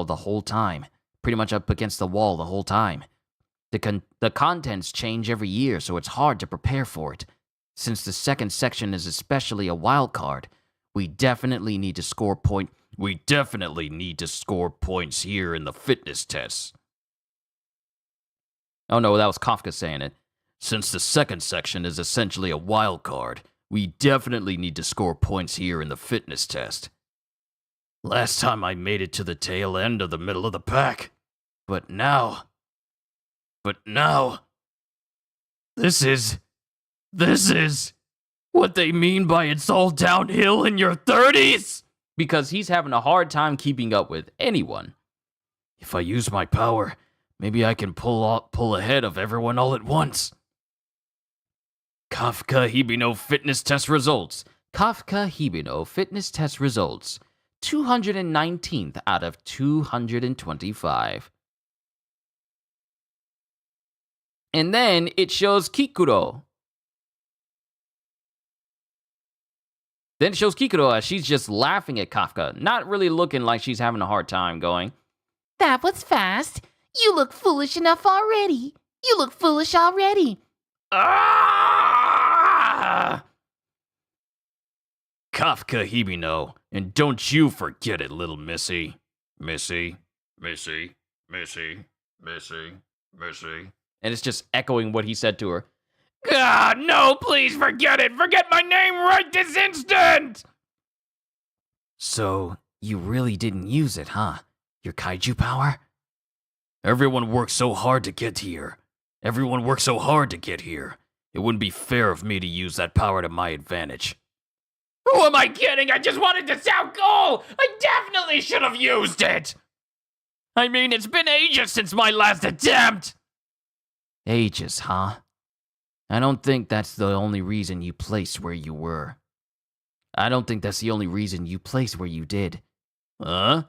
the whole time. The contents change every year, so it's hard to prepare for it. Since the second section is especially a wild card, we definitely need to score points here in the fitness tests. Oh no, that was Kafka saying it. Since the second section is essentially a wild card, we definitely need to score points here in the fitness test. Last time I made it to the tail end of the middle of the pack. But now... This is what they mean by it's all downhill in your 30s? Because he's having a hard time keeping up with anyone. If I use my power, maybe I can pull ahead of everyone all at once. Kafka Hibino fitness test results. Kafka Hibino fitness test results. 219th out of 225. And then it shows Kikuro. Then it shows Kikuro as she's just laughing at Kafka, not really looking like she's having a hard time, going, That was fast. You look foolish enough already. You look foolish already. Ah! Kafka Hibino, and don't you forget it, little Missy. Missy. and it's just echoing what he said to her. God, no, please forget it. Forget my name right this instant. So, you really didn't use it, huh? Your kaiju power? Everyone worked so hard to get here. It wouldn't be fair of me to use that power to my advantage. Who am I kidding? I just wanted to sound cool. I definitely should have used it. I mean, it's been ages since my last attempt. Ages, huh? I don't think that's the only reason you placed where you were. I don't think that's the only reason you placed where you did. Huh?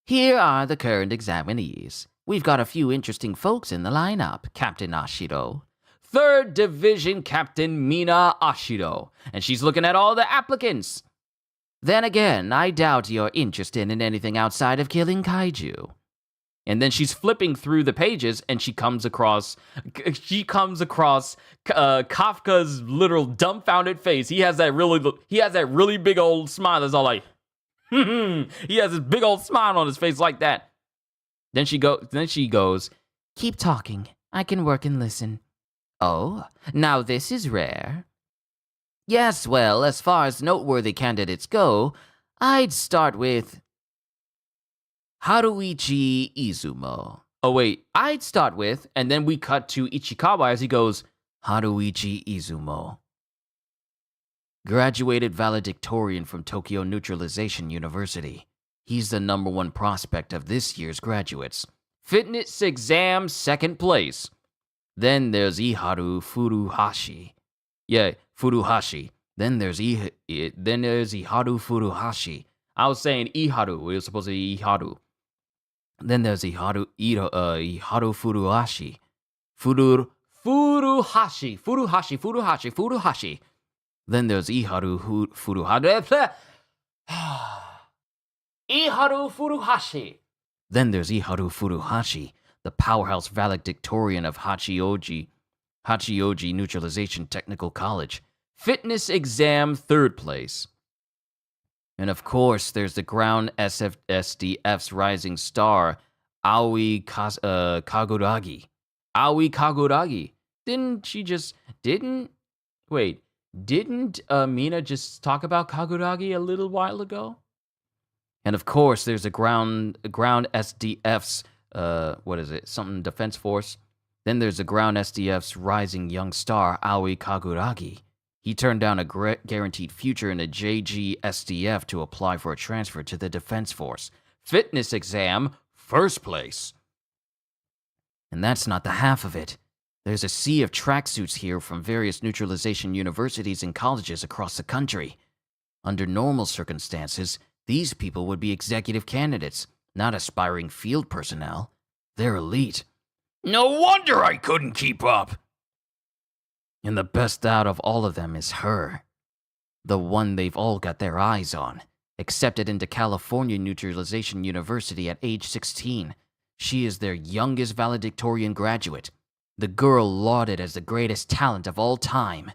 Here are the current examinees. We've got a few interesting folks in the lineup. Captain Ashiro. 3rd Division Captain Mina Ashiro. And she's looking at all the applicants. Then again, I doubt you're interested in anything outside of killing kaiju. And then she's flipping through the pages, and she comes across Kafka's literal dumbfounded face. He has that really big old smile that's all like, he has this big old smile on his face like that. Then she goes, Keep talking. I can work and listen. Oh, now this is rare. Yes, well, as far as noteworthy candidates go, I'd start with Haruichi Izumo. oh wait, I'd start with, and then we cut to Ichikawa as he goes, Haruichi Izumo. Graduated valedictorian from Tokyo Neutralization University. He's the #1 prospect of this year's graduates. fitness exam 2nd place. Then there's Iharu Furuhashi. Yeah, Furuhashi. Then there's Iharu Furuhashi. I was saying Iharu. It was supposed to be Iharu. Then there's Iharu Furuhashi. Furuhashi. Then there's Iharu Furuhashi. Iharu Furuhashi. Then there's Iharu Furuhashi, the powerhouse valedictorian of Hachioji Neutralization Technical College. Fitness exam 3rd place. And of course, there's the ground SDF's rising star, Aoi Kaguragi. Aoi Kaguragi. Didn't Mina just talk about Kaguragi a little while ago? And of course, there's the ground SDF's, something defense force. Then there's the ground SDF's rising young star, Aoi Kaguragi. He turned down a guaranteed future in the JG-SDF to apply for a transfer to the Defense Force. Fitness exam, 1st place. And that's not the half of it. There's a sea of tracksuits here from various neutralization universities and colleges across the country. Under normal circumstances, these people would be executive candidates, not aspiring field personnel. They're elite. No wonder I couldn't keep up. And the best out of all of them is her. The one they've all got their eyes on. Accepted into California Neutralization University at age 16. She is their youngest valedictorian graduate. The girl lauded as the greatest talent of all time.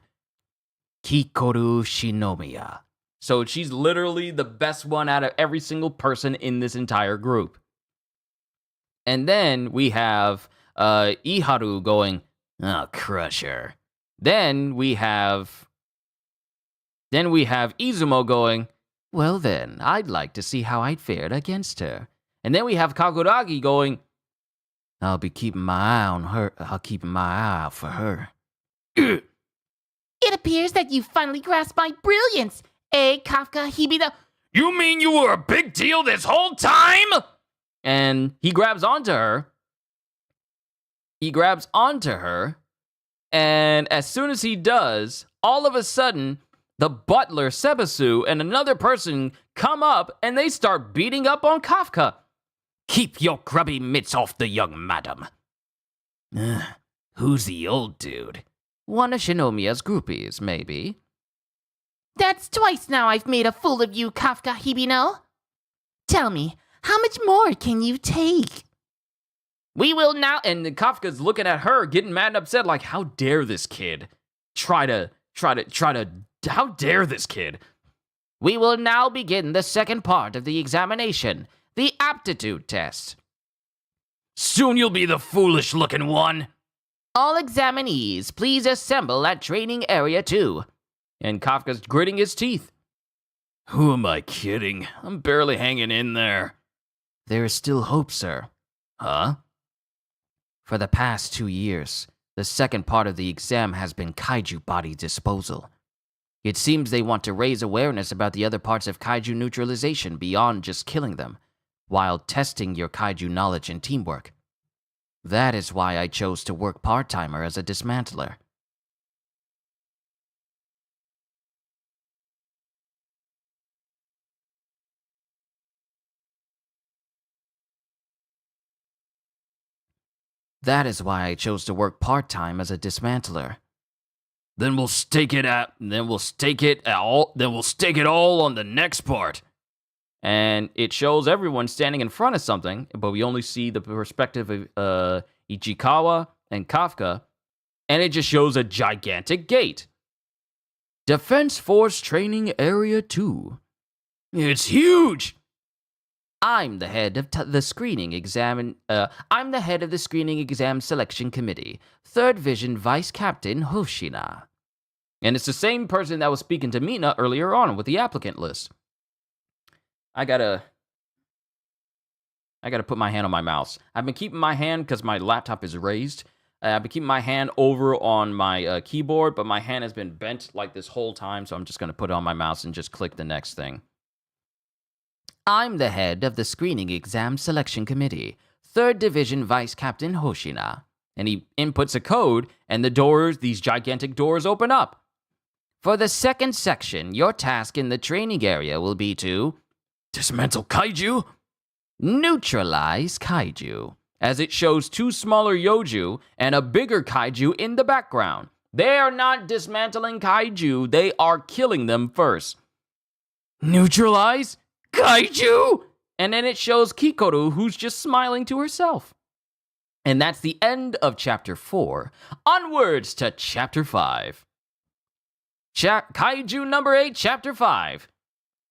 Kikoru Shinomiya. So she's literally the best one out of every single person in this entire group. And then we have Iharu going, "Oh, crush her." Then we have Izumo going, "Well then, I'd like to see how I'd fared against her." and then we have Kaguragi going, I'll be keeping my eye on her. I'll keep my eye out for her. It appears that you finally grasped my brilliance. Kafka, Hibida. You mean you were a big deal this whole time? and he grabs onto her. And as soon as he does, all of a sudden, the butler, Sebasu, and another person come up and they start beating up on Kafka. Keep your grubby mitts off the young madam. Who's the old dude? One of Shinomiya's groupies, maybe. That's twice now I've made a fool of you, Kafka Hibino. Tell me, how much more can you take? We will now, and Kafka's looking at her, getting mad and upset, like, how dare this kid try to, how dare this kid? We will now begin the second part of the examination, the aptitude test. Soon you'll be the foolish-looking one. All examinees, please assemble at training area 2. And Kafka's gritting his teeth. Who am I kidding? I'm barely hanging in there. There is still hope, sir. Huh? For the past 2 years, the second part of the exam has been Kaiju body disposal. It seems they want to raise awareness about the other parts of Kaiju neutralization beyond just killing them, while testing your Kaiju knowledge and teamwork. That is why I chose to work part-timer as a dismantler. That is why I chose to work part-time as a dismantler. Then we'll stake it all on the next part. And it shows everyone standing in front of something, but we only see the perspective of Ichikawa and Kafka, and it just shows a gigantic gate. Defense Force Training Area 2. It's huge. I'm the head of the screening exam. I'm the head of the screening exam selection committee. 3rd Division Vice Captain Hoshina. And it's the same person that was speaking to Mina earlier on with the applicant list. I gotta put my hand on my mouse. I've been keeping my hand because my laptop is raised. I've been keeping my hand over on my keyboard, but my hand has been bent like this whole time, so I'm just gonna put it on my mouse and just click the next thing. I'm the head of the screening exam selection committee. 3rd Division Vice Captain Hoshina. And he inputs a code, and these gigantic doors open up. For the 2nd section, your task in the training area will be to Dismantle Kaiju? neutralize Kaiju. As it shows 2 smaller Yoju and a bigger Kaiju in the background. They are not dismantling Kaiju, they are killing them first. Neutralize Kaiju? And then it shows Kikoru, who's just smiling to herself. And that's the end of Chapter 4. Onwards to Chapter 5. Kaiju number 8, Chapter 5.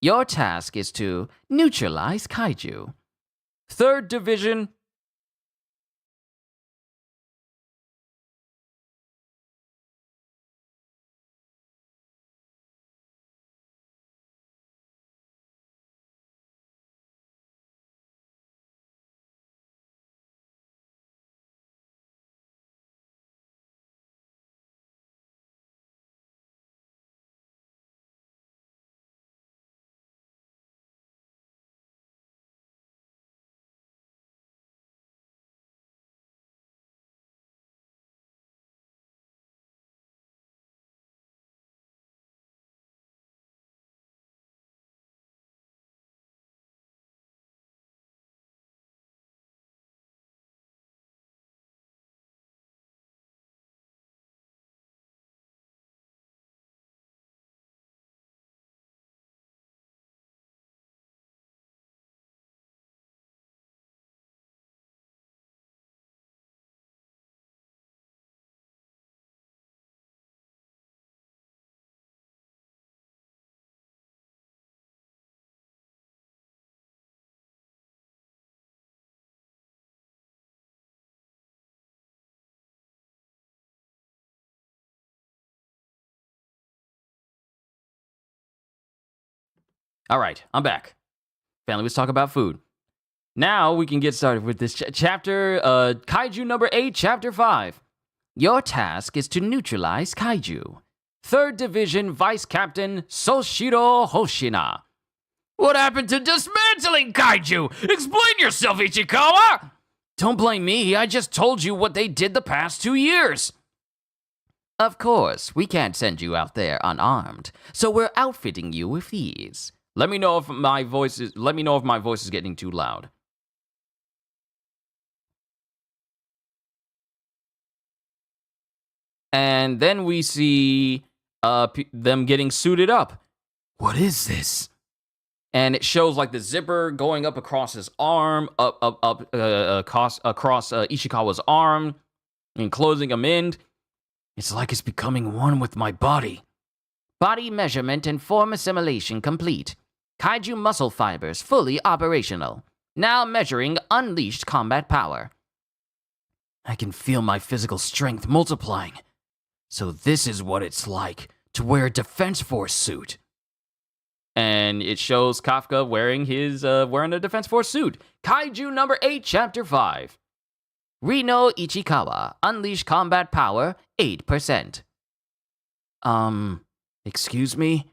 Your task is to neutralize Kaiju. 3rd Division. All right, I'm back. Family, let's talk about food. Now we can get started with this chapter, Kaiju number 8, Chapter 5. Your task is to neutralize Kaiju. 3rd Division Vice Captain Soshiro Hoshina. What happened to dismantling Kaiju? Explain yourself, Ichikawa! Don't blame me, I just told you what they did the past 2 years. Of course, we can't send you out there unarmed, so we're outfitting you with these. Let me know if my voice is getting too loud. And then we see them getting suited up. What is this? And it shows like the zipper going up across his arm, across Ishikawa's arm, and closing him in. It's like it's becoming one with my body. Body measurement and form assimilation complete. Kaiju muscle fibers fully operational. Now measuring unleashed combat power. I can feel my physical strength multiplying. So this is what it's like to wear a Defense Force suit. And it shows Kafka wearing a Defense Force suit. Kaiju number 8, Chapter 5. Reno Ichikawa, unleash combat power 8%. Excuse me?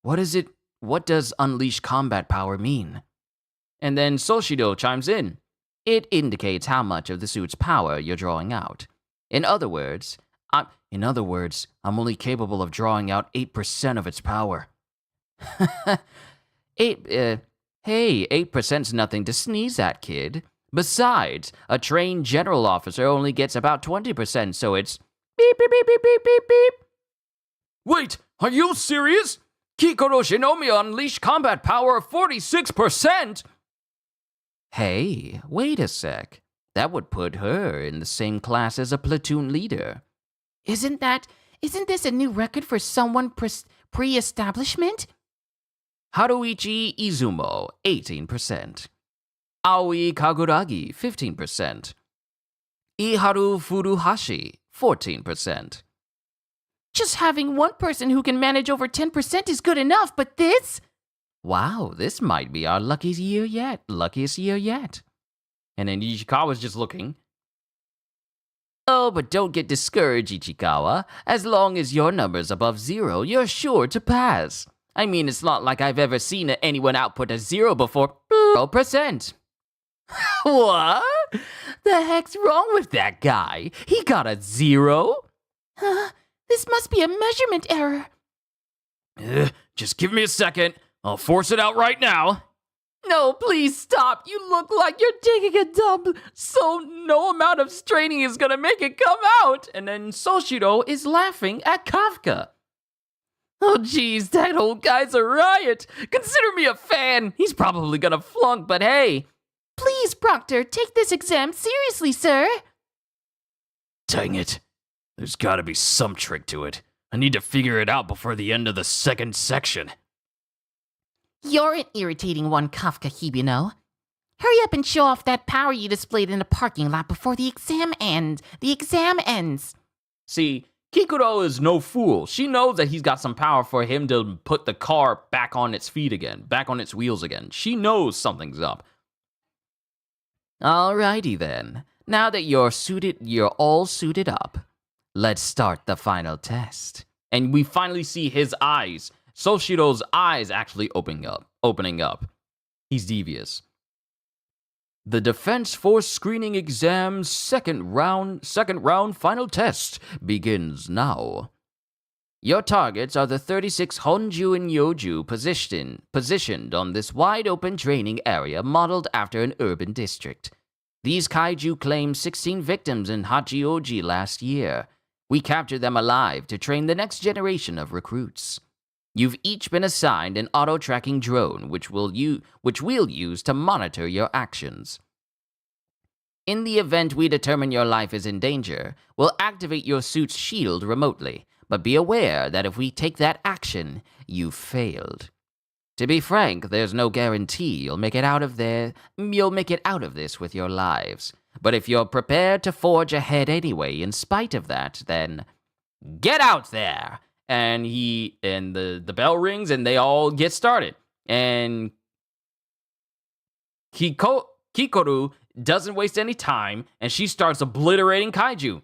What is it? What does unleash combat power mean? And then Soshido chimes in. It indicates how much of the suit's power you're drawing out. In other words, I'm only capable of drawing out 8% of its power. Hey, 8%'s nothing to sneeze at, kid. Besides, a trained general officer only gets about 20%, so it's beep, beep, beep, beep, beep, beep, beep. Wait, are you serious? Kikoru Shinomiya unleashed combat power of 46%? Hey, wait a sec. That would put her in the same class as a platoon leader. Isn't this a new record for someone pre-establishment? Haruichi Izumo, 18%. Aoi Kaguragi, 15%. Iharu Furuhashi, 14%. Just having one person who can manage over 10% is good enough, but this? Wow, this might be our luckiest year yet. And then Ichikawa's just looking. Oh, but don't get discouraged, Ichikawa. As long as your number's above 0, you're sure to pass. I mean, it's not like I've ever seen anyone output a 0 before. 0%. What? The heck's wrong with that guy? He got a 0? This must be a measurement error. Just give me a second. I'll force it out right now. No, please stop. You look like you're taking a dump, so no amount of straining is gonna make it come out. And then Soshiro is laughing at Kafka. Oh, geez, that old guy's a riot. Consider me a fan. He's probably gonna flunk, but hey. Please, Proctor, take this exam seriously, sir. Dang it. There's gotta be some trick to it. I need to figure it out before the end of the second section. You're an irritating one, Kafka Hibino. Hurry up and show off that power you displayed in the parking lot before the exam ends. See, Kikuro is no fool. She knows that he's got some power for him to put the car back on its feet again, back on its wheels again. She knows something's up. Alrighty then. Now that you're all suited up, let's start the final test. And we finally see his eyes. Soshiro's eyes actually opening up. He's devious. The Defense Force Screening Exam's second round final test begins now. Your targets are the 36 Honju and Yoju positioned on this wide-open training area modeled after an urban district. These kaiju claimed 16 victims in Hachioji last year. We captured them alive to train the next generation of recruits. You've each been assigned an auto-tracking drone, which we'll use to monitor your actions. In the event we determine your life is in danger, we'll activate your suit's shield remotely, but be aware that if we take that action, you've failed. To be frank, there's no guarantee you'll make it out of this with your lives. But if you're prepared to forge ahead anyway, in spite of that, then get out there! And the bell rings and they all get started. And Kikoru doesn't waste any time and she starts obliterating kaiju.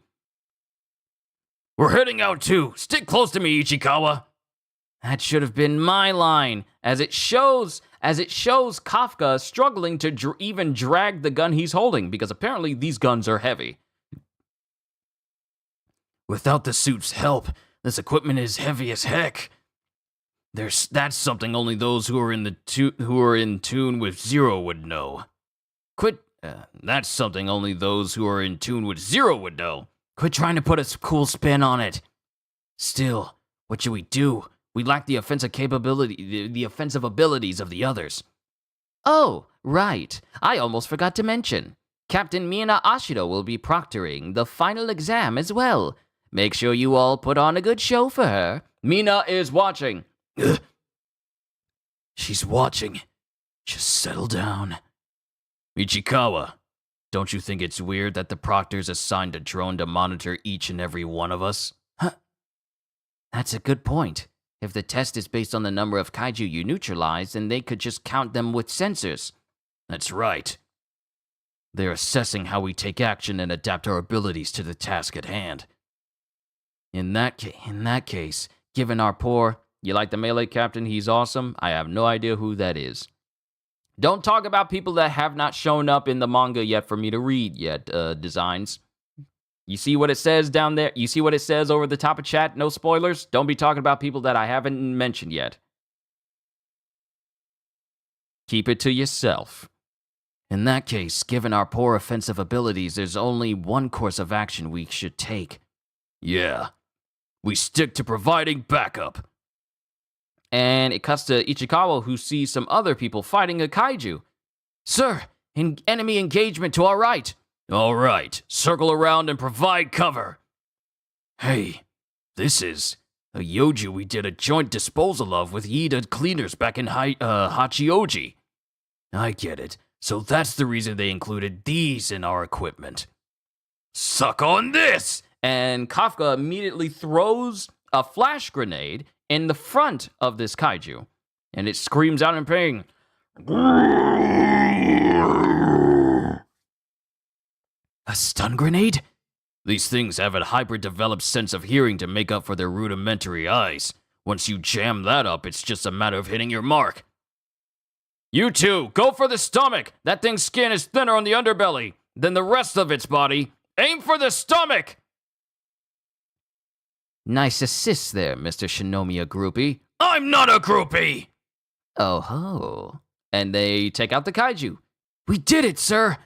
We're heading out too. Stick close to me, Ichikawa. That should have been my line, as it shows Kafka struggling to even drag the gun he's holding, because apparently these guns are heavy. Without the suit's help, this equipment is heavy as heck. That's something only those who are in tune with Zero would know. That's something only those who are in tune with Zero would know. Quit trying to put a cool spin on it. Still, what should we do? We lack the offensive abilities of the others. Oh, right. I almost forgot to mention. Captain Mina Ashiro will be proctoring the final exam as well. Make sure you all put on a good show for her. Mina is watching. She's watching. Just settle down. Ichikawa, don't you think it's weird that the proctor's assigned a drone to monitor each and every one of us? Huh? That's a good point. If the test is based on the number of kaiju you neutralize, then they could just count them with sensors. That's right. They're assessing how we take action and adapt our abilities to the task at hand. In that case, given our poor... You like the melee captain? He's awesome. I have no idea who that is. Don't talk about people that have not shown up in the manga yet for me to read yet, designs. You see what it says down there? You see what it says over the top of chat? No spoilers? Don't be talking about people that I haven't mentioned yet. Keep it to yourself. In that case, given our poor offensive abilities, there's only one course of action we should take. Yeah. We stick to providing backup. And it cuts to Ichikawa, who sees some other people fighting a kaiju. Sir, enemy engagement to our right. All right, circle around and provide cover. Hey, this is a Yoju we did a joint disposal of with Yida cleaners back in Hachioji. I get it. So that's the reason they included these in our equipment. Suck on this! And Kafka immediately throws a flash grenade in the front of this kaiju, and it screams out in pain. A stun grenade? These things have a hyper-developed sense of hearing to make up for their rudimentary eyes. Once you jam that up, it's just a matter of hitting your mark. You two, go for the stomach! That thing's skin is thinner on the underbelly than the rest of its body. Aim for the stomach! Nice assist there, Mr. Shinomiya Groupie. I'm not a groupie! Oh ho. And they take out the kaiju. We did it, sir!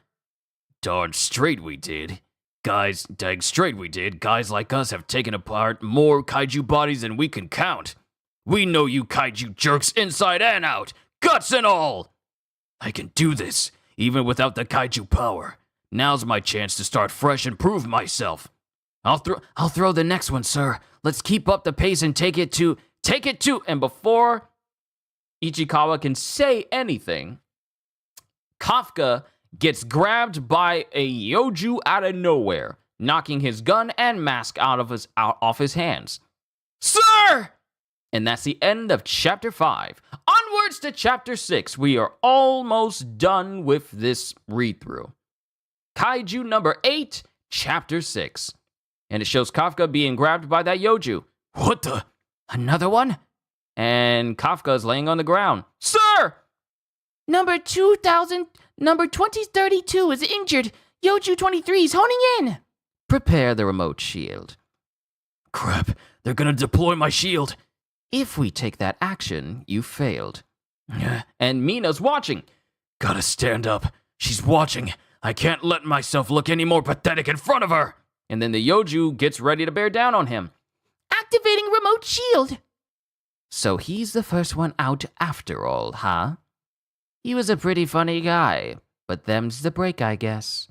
Darn straight we did. Dang straight we did. Guys like us have taken apart more kaiju bodies than we can count. We know you kaiju jerks inside and out, guts and all! I can do this, even without the kaiju power. Now's my chance to start fresh and prove myself. I'll throw the next one, sir. Let's keep up the pace and take it to... And before Ichikawa can say anything, Kafka gets grabbed by a Yoju out of nowhere, knocking his gun and mask off his hands. Sir! And that's the end of Chapter 5. Onwards to Chapter 6. We are almost done with this read-through. Kaiju number 8, Chapter 6. And it shows Kafka being grabbed by that Yoju. What the? Another one? And Kafka is laying on the ground. Sir! Number 2032 is injured. Yoju 23 is honing in. Prepare the remote shield. Crap, they're gonna deploy my shield. If we take that action, you failed. And Mina's watching. Gotta stand up. She's watching. I can't let myself look any more pathetic in front of her. And then the Yoju gets ready to bear down on him. Activating remote shield. So he's the first one out after all, huh? He was a pretty funny guy, but them's the break, I guess.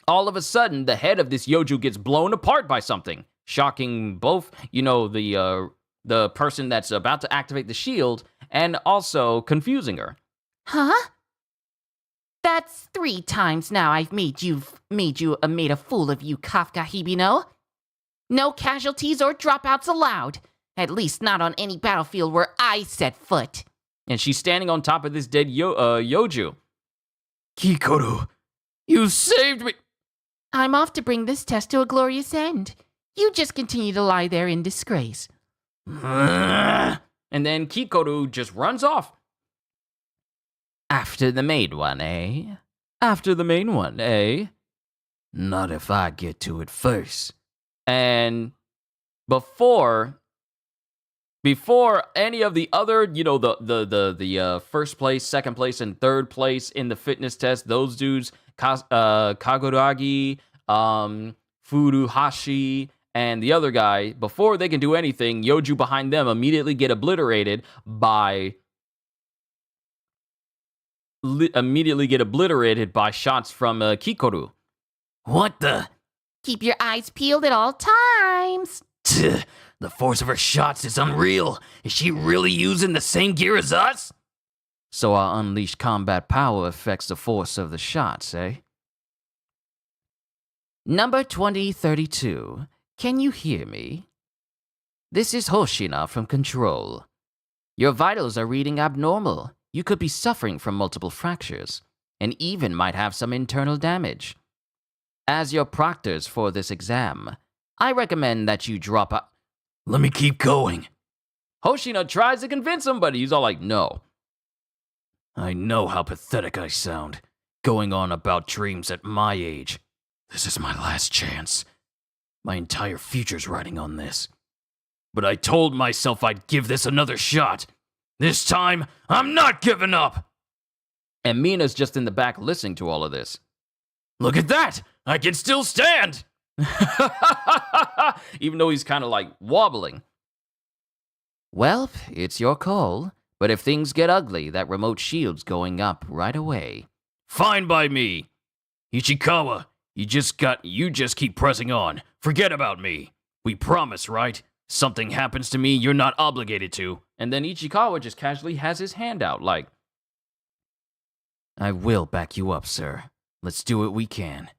All of a sudden, the head of this Yoju gets blown apart by something, shocking both, the person that's about to activate the shield, and also confusing her. Huh? That's 3 times now I've made a fool of you, Kafka Hibino. No casualties or dropouts allowed. At least not on any battlefield where I set foot. And she's standing on top of this dead Yoju. Kikoru, you saved me. I'm off to bring this test to a glorious end. You just continue to lie there in disgrace. And then Kikoru just runs off. After the main one, eh? After the main one, eh? Not if I get to it first. And before any of the other, the first place, second place, and third place in the fitness test, those dudes, Kaguragi, Furuhashi, and the other guy, before they can do anything, Yoju behind them immediately get obliterated by shots from Kikoru. What the? Keep your eyes peeled at all times. The force of her shots is unreal. Is she really using the same gear as us? So our unleashed combat power affects the force of the shots, eh? Number 2032. Can you hear me? This is Hoshina from Control. Your vitals are reading abnormal. You could be suffering from multiple fractures, and even might have some internal damage. As your proctors for this exam, I recommend that you drop out. Let me keep going. Hoshina tries to convince him, but he's all like, no. I know how pathetic I sound, going on about dreams at my age. This is my last chance. My entire future's riding on this. But I told myself I'd give this another shot. This time, I'm not giving up! And Mina's just in the back listening to all of this. Look at that! I can still stand! Even though he's kind of like wobbling. Well, it's your call, but if things get ugly, that remote shield's going up right away. Fine by me. Ichikawa, you just keep pressing on. Forget about me. We promise, right? Something happens to me you're not obligated to. And then Ichikawa just casually has his hand out like, I will back you up, sir. Let's do what we can.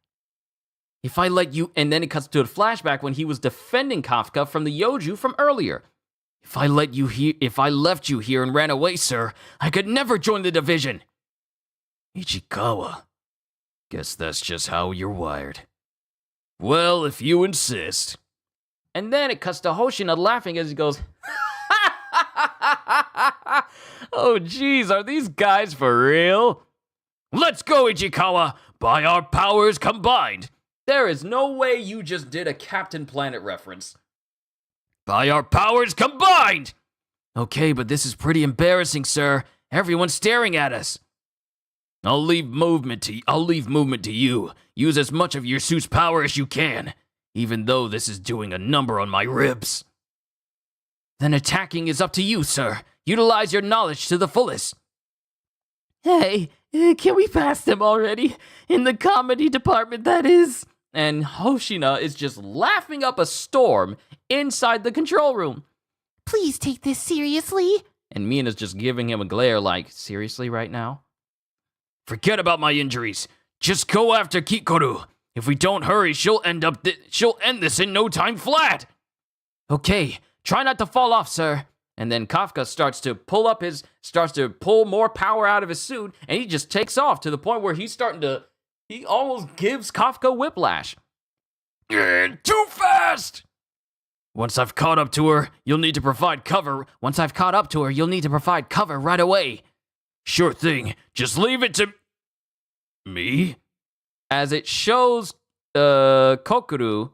If I let you... And then it cuts to a flashback when he was defending Kafka from the Yoju from earlier. If I left you here and ran away, sir, I could never join the division. Ichikawa. Guess that's just how you're wired. Well, if you insist. And then it cuts to Hoshina laughing as he goes, oh, geez, are these guys for real? Let's go, Ichikawa! By our powers combined! There is no way you just did a Captain Planet reference. By our powers combined! Okay, but this is pretty embarrassing, sir. Everyone's staring at us. I'll leave movement to you. Use as much of your suit's power as you can, even though this is doing a number on my ribs. Then attacking is up to you, sir. Utilize your knowledge to the fullest. Hey, can we pass them already? In the comedy department, that is. And Hoshina is just laughing up a storm inside the control room. Please take this seriously. And Mina's just giving him a glare like, seriously right now? Forget about my injuries. Just go after Kikoru. If we don't hurry, she'll end this in no time flat. Okay, try not to fall off, sir. And then Kafka starts to pull more power out of his suit, and he just takes off to the point where he almost gives Kafka whiplash. Too fast! Once I've caught up to her, you'll need to provide cover right away. Sure thing. Just leave it to me. As it shows Kikoru,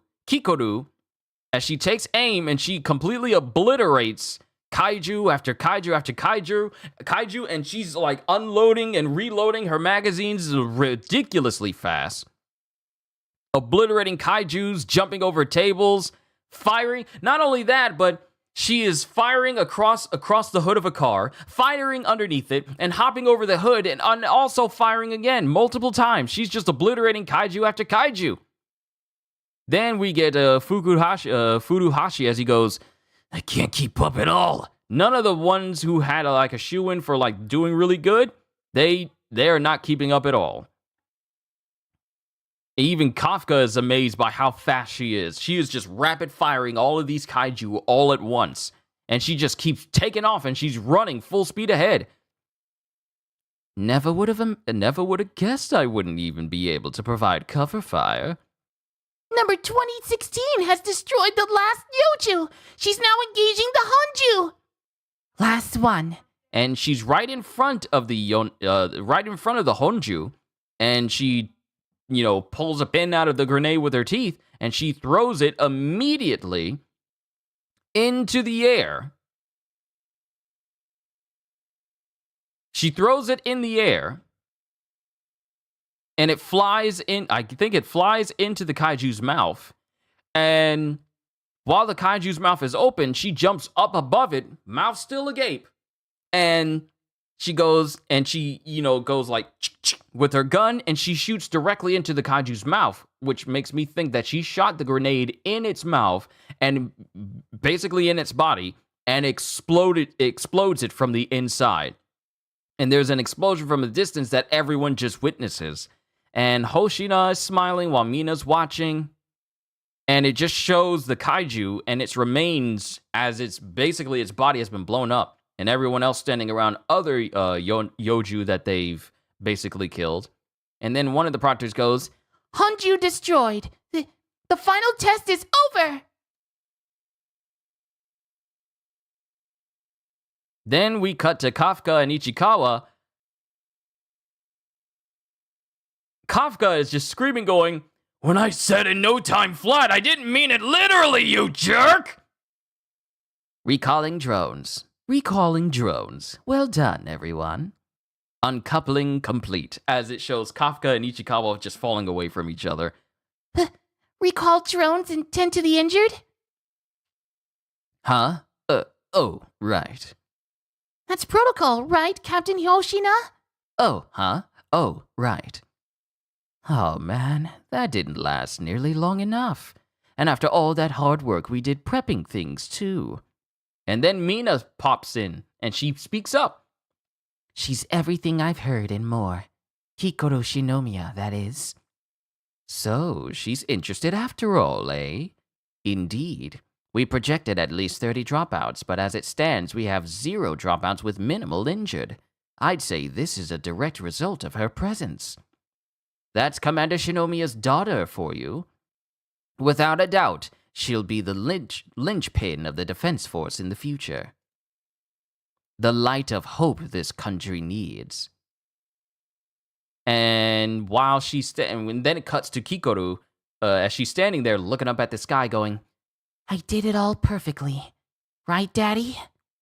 as she takes aim and she completely obliterates Kaiju after Kaiju after Kaiju, and she's like unloading and reloading her magazines ridiculously fast. Obliterating Kaijus, jumping over tables, firing. Not only that, but she is firing across the hood of a car, firing underneath it, and hopping over the hood, and also firing again multiple times. She's just obliterating Kaiju after Kaiju. Then we get Furuhashi as he goes, I can't keep up at all. None of the ones who had a shoe-in for doing really good, they are not keeping up at all. Even Kafka is amazed by how fast she is. She is just rapid firing all of these kaiju all at once. And she just keeps taking off and she's running full speed ahead. Never would have guessed I wouldn't even be able to provide cover fire. Number 2016 has destroyed the last Yoju. She's now engaging the Honju. Last one. And she's right in front of the Honju, and she pulls a pin out of the grenade with her teeth, and she throws it immediately into the air. She throws it in the air, and it flies in. I think it flies into the Kaiju's mouth. And while the Kaiju's mouth is open, she jumps up above it, mouth still agape. And she goes like with her gun, and she shoots directly into the Kaiju's mouth, which makes me think that she shot the grenade in its mouth and basically in its body and explodes it from the inside. And there's an explosion from a distance that everyone just witnesses. And Hoshina is smiling while Mina's watching. And it just shows the Kaiju and its remains as its body has been blown up. And everyone else standing around other Yoju that they've basically killed. And then one of the proctors goes, Honju destroyed. The final test is over. Then we cut to Kafka and Ichikawa. Kafka is just screaming, going, when I said in no time flat, I didn't mean it literally, you jerk! Recalling drones. Well done, everyone. Uncoupling complete, as it shows Kafka and Ichikawa just falling away from each other. Recall drones and tend to the injured? Huh? Oh, right. That's protocol, right, Captain Hoshina? Oh, huh? Oh, right. Oh, man, that didn't last nearly long enough. And after all that hard work, we did prepping things, too. And then Mina pops in, and she speaks up. She's everything I've heard and more. Kikoro Shinomiya, that is. So, she's interested after all, eh? Indeed. We projected at least 30 dropouts, but as it stands, we have 0 dropouts with minimal injured. I'd say this is a direct result of her presence. That's Commander Shinomiya's daughter for you. Without a doubt, she'll be the linchpin of the defense force in the future. The light of hope this country needs. And while she's and then it cuts to Kikoru as she's standing there looking up at the sky going, I did it all perfectly. Right, Daddy?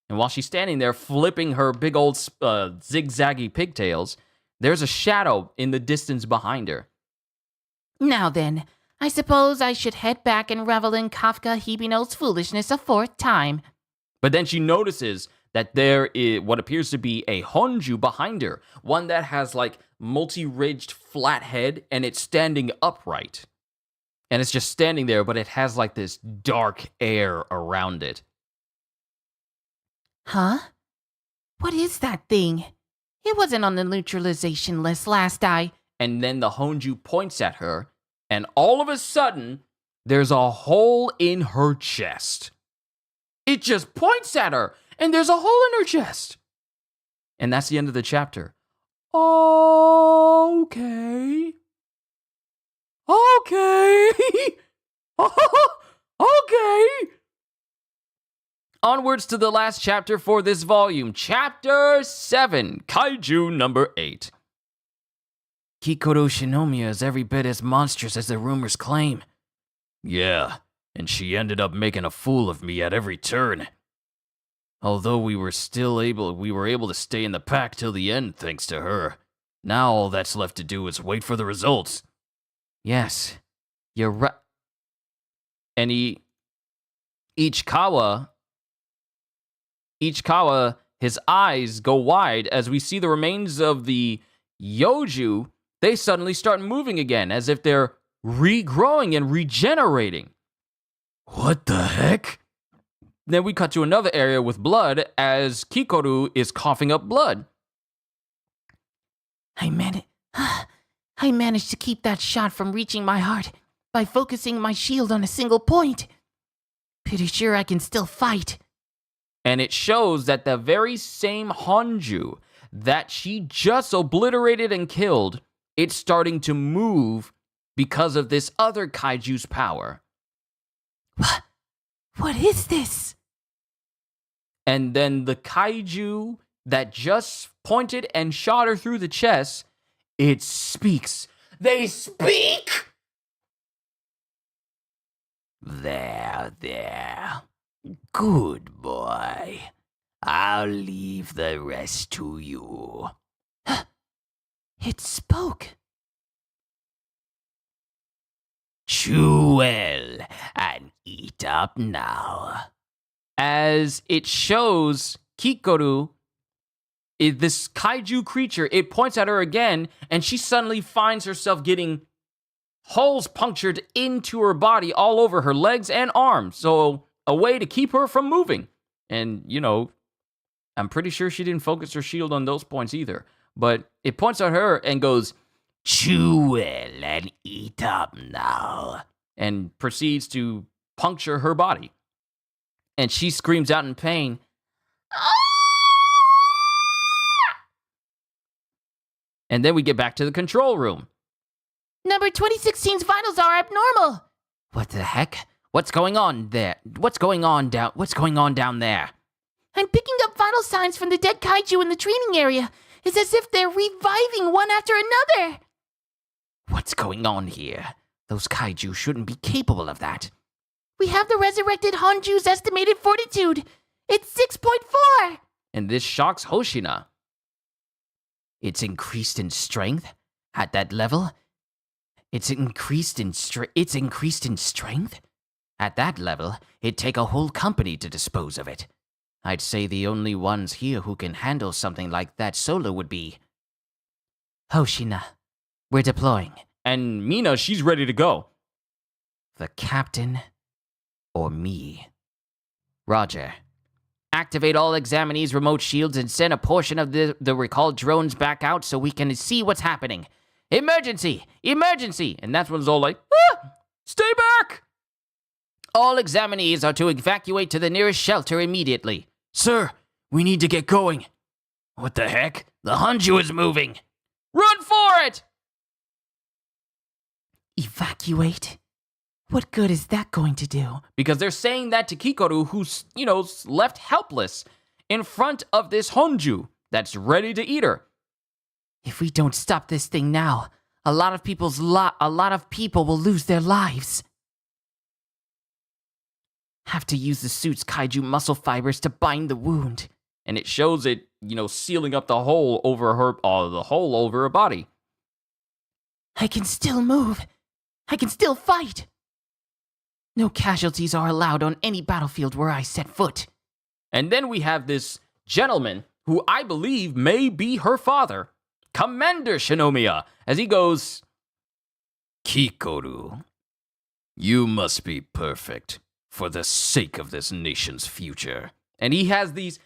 and while she's standing there flipping her big old zigzaggy pigtails, there's a shadow in the distance behind her. Now then, I suppose I should head back and revel in Kafka Hibino's foolishness a 4th time. But then she notices that there is what appears to be a Honju behind her, one that has like multi-ridged flat head and it's standing upright. And it's just standing there, but it has like this dark air around it. Huh? What is that thing? It wasn't on the neutralization list last I... And then the Honju points at her, and all of a sudden, there's a hole in her chest. It just points at her, and there's a hole in her chest. And that's the end of the chapter. Okay. Okay. Okay. Onwards to the last chapter for this volume. Chapter 7, Kaiju number 8. Kikoro Shinomiya is every bit as monstrous as the rumors claim. Yeah, and she ended up making a fool of me at every turn. Although we were able to stay in the pack till the end thanks to her. Now all that's left to do is wait for the results. Yes, you're right. And Ichikawa, his eyes go wide as we see the remains of the Yoju. They suddenly start moving again as if they're regrowing and regenerating. What the heck? Then we cut to another area with blood as Kikoru is coughing up blood. I managed to keep that shot from reaching my heart by focusing my shield on a single point. Pretty sure I can still fight. And it shows that the very same Honju that she just obliterated and killed, it's starting to move because of this other Kaiju's power. What is this? And then the Kaiju that just pointed and shot her through the chest, it speaks. They speak! There. Good boy. I'll leave the rest to you. It spoke. Chew well and eat up now. As it shows Kikoru, this Kaiju creature, it points at her again, and she suddenly finds herself getting holes punctured into her body all over her legs and arms. So, a way to keep her from moving. And, I'm pretty sure she didn't focus her shield on those points either. But it points at her and goes, Chew well and eat up now. And proceeds to puncture her body. And she screams out in pain. And then we get back to the control room. Number 2016's vitals are abnormal. What the heck? What's going on there? What's going on down there? I'm picking up vital signs from the dead kaiju in the training area. It's as if they're reviving one after another. What's going on here? Those kaiju shouldn't be capable of that. We have the resurrected Honju's estimated fortitude. It's 6.4. And this shocks Hoshina. It's increased in strength? At that level? It's increased in strength? At that level, it'd take a whole company to dispose of it. I'd say the only ones here who can handle something like that solo would be Hoshina. We're deploying. And Mina, she's ready to go. The captain or me? Roger. Activate all examinees' remote shields and send a portion of the recalled drones back out so we can see what's happening. Emergency! Emergency! And that's when it's all like, stay back! All examinees are to evacuate to the nearest shelter immediately. Sir, we need to get going. What the heck? The Honju is moving. Run for it! Evacuate? What good is that going to do? Because they're saying that to Kikoru, who's, left helpless in front of this Honju that's ready to eat her. If we don't stop this thing now, a lot of people will lose their lives. Have to use the suit's kaiju muscle fibers to bind the wound. And it shows it, sealing up the hole over her body. I can still move. I can still fight. No casualties are allowed on any battlefield where I set foot. And then we have this gentleman, who I believe may be her father, Commander Shinomiya, as he goes, Kikoru, you must be perfect for the sake of this nation's future. And he has these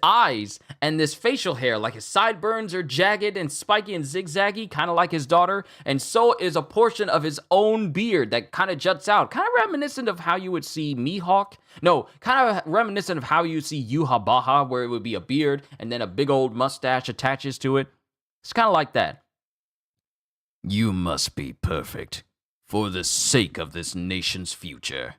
eyes and this facial hair, like his sideburns are jagged and spiky and zigzaggy, kind of like his daughter. And so is a portion of his own beard that kind of juts out, kind of reminiscent of how you would see Mihawk. No, kind of reminiscent of how you see Yuhabaha, where it would be a beard and then a big old mustache attaches to it. It's kind of like that. You must be perfect for the sake of this nation's future.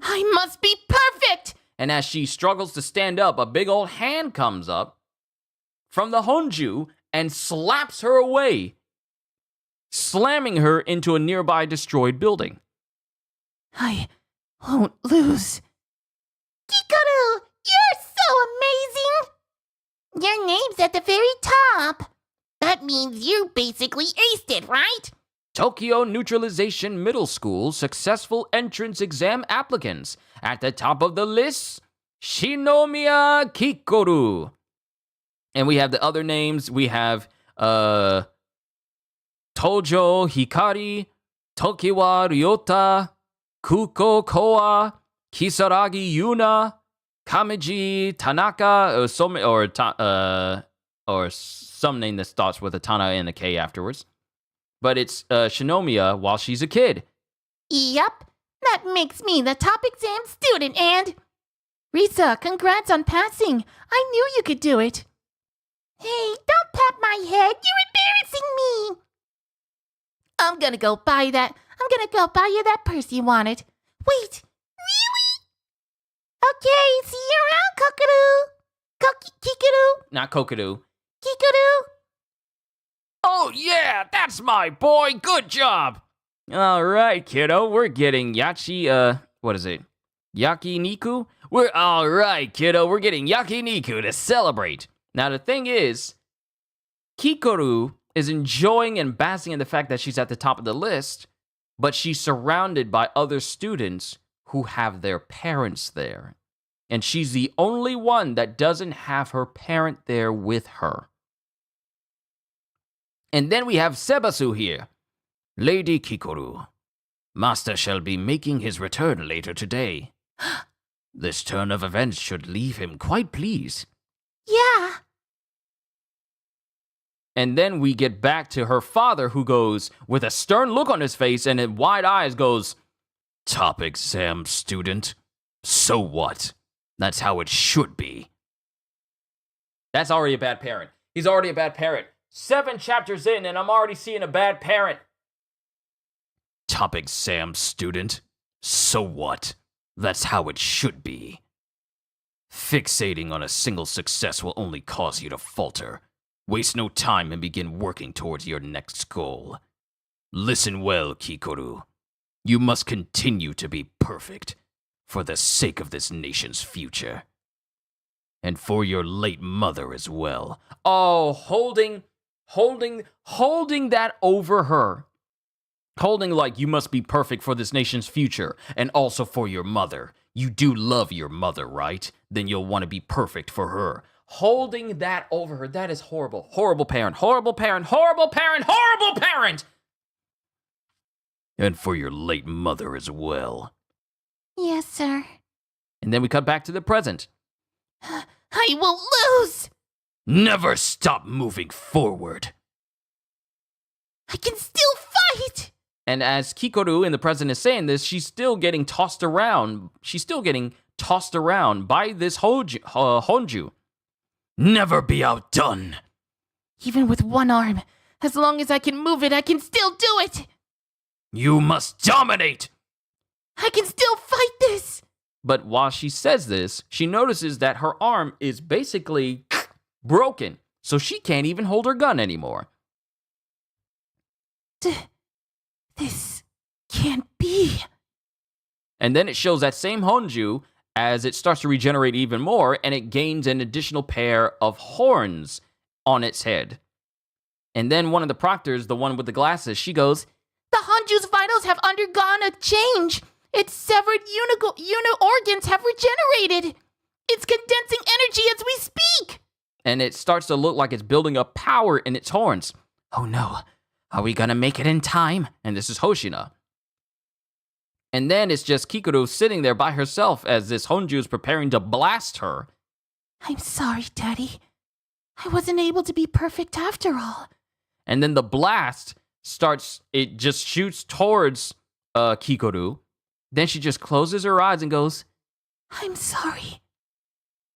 I must be perfect! And as she struggles to stand up, a big old hand comes up from the Honju and slaps her away, slamming her into a nearby destroyed building. I won't lose. Kikoru, you're so amazing! Your name's at the very top. That means you basically aced it, right? Tokyo Neutralization Middle School successful entrance exam applicants. At the top of the list, Shinomiya Kikoru. And we have the other names. We have Tojo Hikari, Tokiwa Ryota, Kuko Koa, Kisaragi Yuna, Kameji Tanaka, or some name that starts with a Tana and a K afterwards. But it's Shinomiya while she's a kid. Yep, that makes me the top exam student, and... Risa, congrats on passing. I knew you could do it. Hey, don't pat my head. You're embarrassing me. I'm gonna go buy you that purse you wanted. Wait, really? Okay, see you around, Kokoru. Kikoru? Not Kokoru. Kikoru? Oh yeah, that's my boy. Good job. All right, kiddo. We're getting Yakiniku? All right, kiddo. We're getting Yakiniku to celebrate. Now, the thing is, Kikoru is enjoying and basking in the fact that she's at the top of the list, but she's surrounded by other students who have their parents there. And she's the only one that doesn't have her parent there with her. And then we have Sebasu here. Lady Kikoru, Master shall be making his return later today. This turn of events should leave him quite pleased. Yeah. And then we get back to her father, who goes, with a stern look on his face and in wide eyes, goes, Top exam student? So what? That's how it should be. That's already a bad parent. He's already a bad parent. 7 chapters in, and I'm already seeing a bad parent. Top exam student? So what? That's how it should be. Fixating on a single success will only cause you to falter. Waste no time and begin working towards your next goal. Listen well, Kikoru. You must continue to be perfect for the sake of this nation's future. And for your late mother as well. Oh, holding that over her. Holding like you must be perfect for this nation's future and also for your mother. You do love your mother, right? Then you'll want to be perfect for her. Holding that over her, that is horrible. Horrible parent, horrible parent, horrible parent, horrible parent! And for your late mother as well. Yes, sir. And then we cut back to the present. I will lose! Never stop moving forward. I can still fight! And as Kikoru in the present is saying this, she's still getting tossed around. She's still getting tossed around by this Honju. Never be outdone. Even with one arm, as long as I can move it, I can still do it! You must dominate. I can still fight this! But while she says this, she notices that her arm is basically broken, so she can't even hold her gun anymore. This can't be. And then it shows that same Honju as it starts to regenerate even more, and it gains an additional pair of horns on its head. And then one of the proctors, the one with the glasses, she goes, The Honju's vitals have undergone a change. Its severed organs have regenerated. It's condensing energy as we speak. And it starts to look like it's building up power in its horns. Oh no, are we gonna make it in time? And this is Hoshina. And then it's just Kikoru sitting there by herself as this Honju is preparing to blast her. I'm sorry, Daddy. I wasn't able to be perfect after all. And then the blast starts, it just shoots towards Kikoru. Then she just closes her eyes and goes, I'm sorry.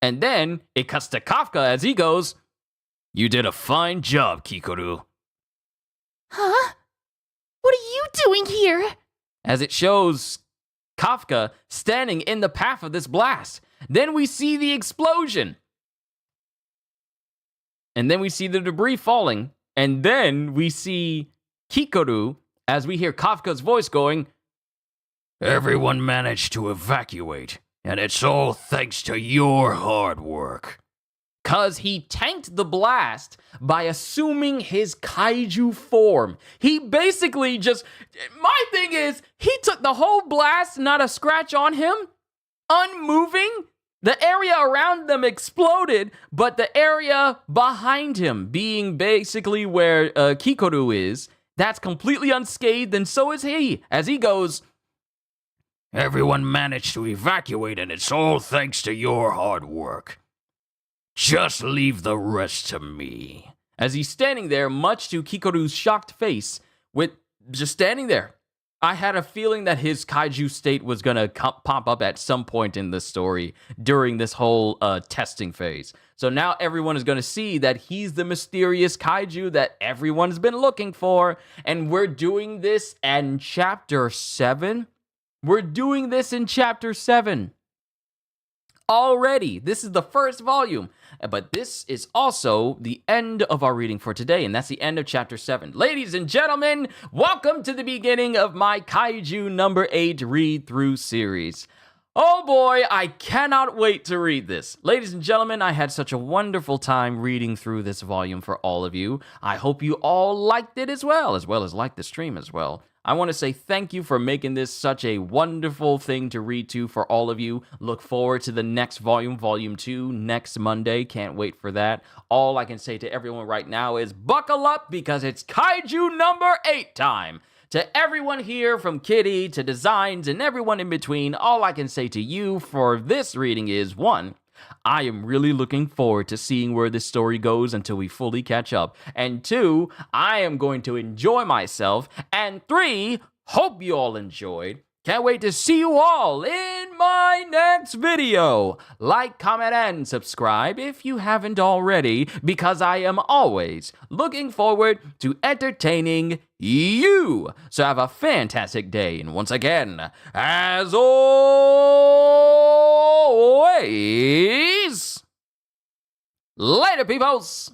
and then it cuts to Kafka as he goes, You did a fine job, Kikoru. Huh? What are you doing here? as it shows Kafka standing in the path of this blast. Then we see the explosion. And then we see the debris falling. And then we see Kikoru as we hear Kafka's voice going, Everyone managed to evacuate, and it's all thanks to your hard work. Cause he tanked the blast by assuming his kaiju form. He basically just, my thing is, he took the whole blast, not a scratch on him, unmoving. The area around them exploded, but the area behind him, being basically where Kikoru is, that's completely unscathed, and so is he, as he goes, Everyone managed to evacuate, and it's all thanks to your hard work. Just leave the rest to me. As he's standing there, much to Kikoru's shocked face, with just standing there. I had a feeling that his kaiju state was going to pop up at some point in the story during this whole testing phase. So now everyone is going to see that he's the mysterious kaiju that everyone's been looking for. And we're doing this in Chapter 7. We're doing this in Chapter 7. Already, this is the first volume, but this is also the end of our reading for today, and that's the end of Chapter 7. Ladies and gentlemen, welcome to the beginning of my Kaiju number 8 read-through series. Oh boy, I cannot wait to read this. Ladies and gentlemen, I had such a wonderful time reading through this volume for all of you. I hope you all liked it as well as liked the stream as well. I want to say thank you for making this such a wonderful thing to read to for all of you. Look forward to the next volume, Volume 2, next Monday. Can't wait for that. All I can say to everyone right now is buckle up because it's Kaiju number 8 time. To everyone here, from Kitty to Designs and everyone in between, all I can say to you for this reading is, 1, I am really looking forward to seeing where this story goes until we fully catch up. And 2, I am going to enjoy myself. And 3, hope you all enjoyed. Can't wait to see you all in my next video. Like, comment, and subscribe if you haven't already, because I am always looking forward to entertaining you. So have a fantastic day. And once again, as always, later, peoples.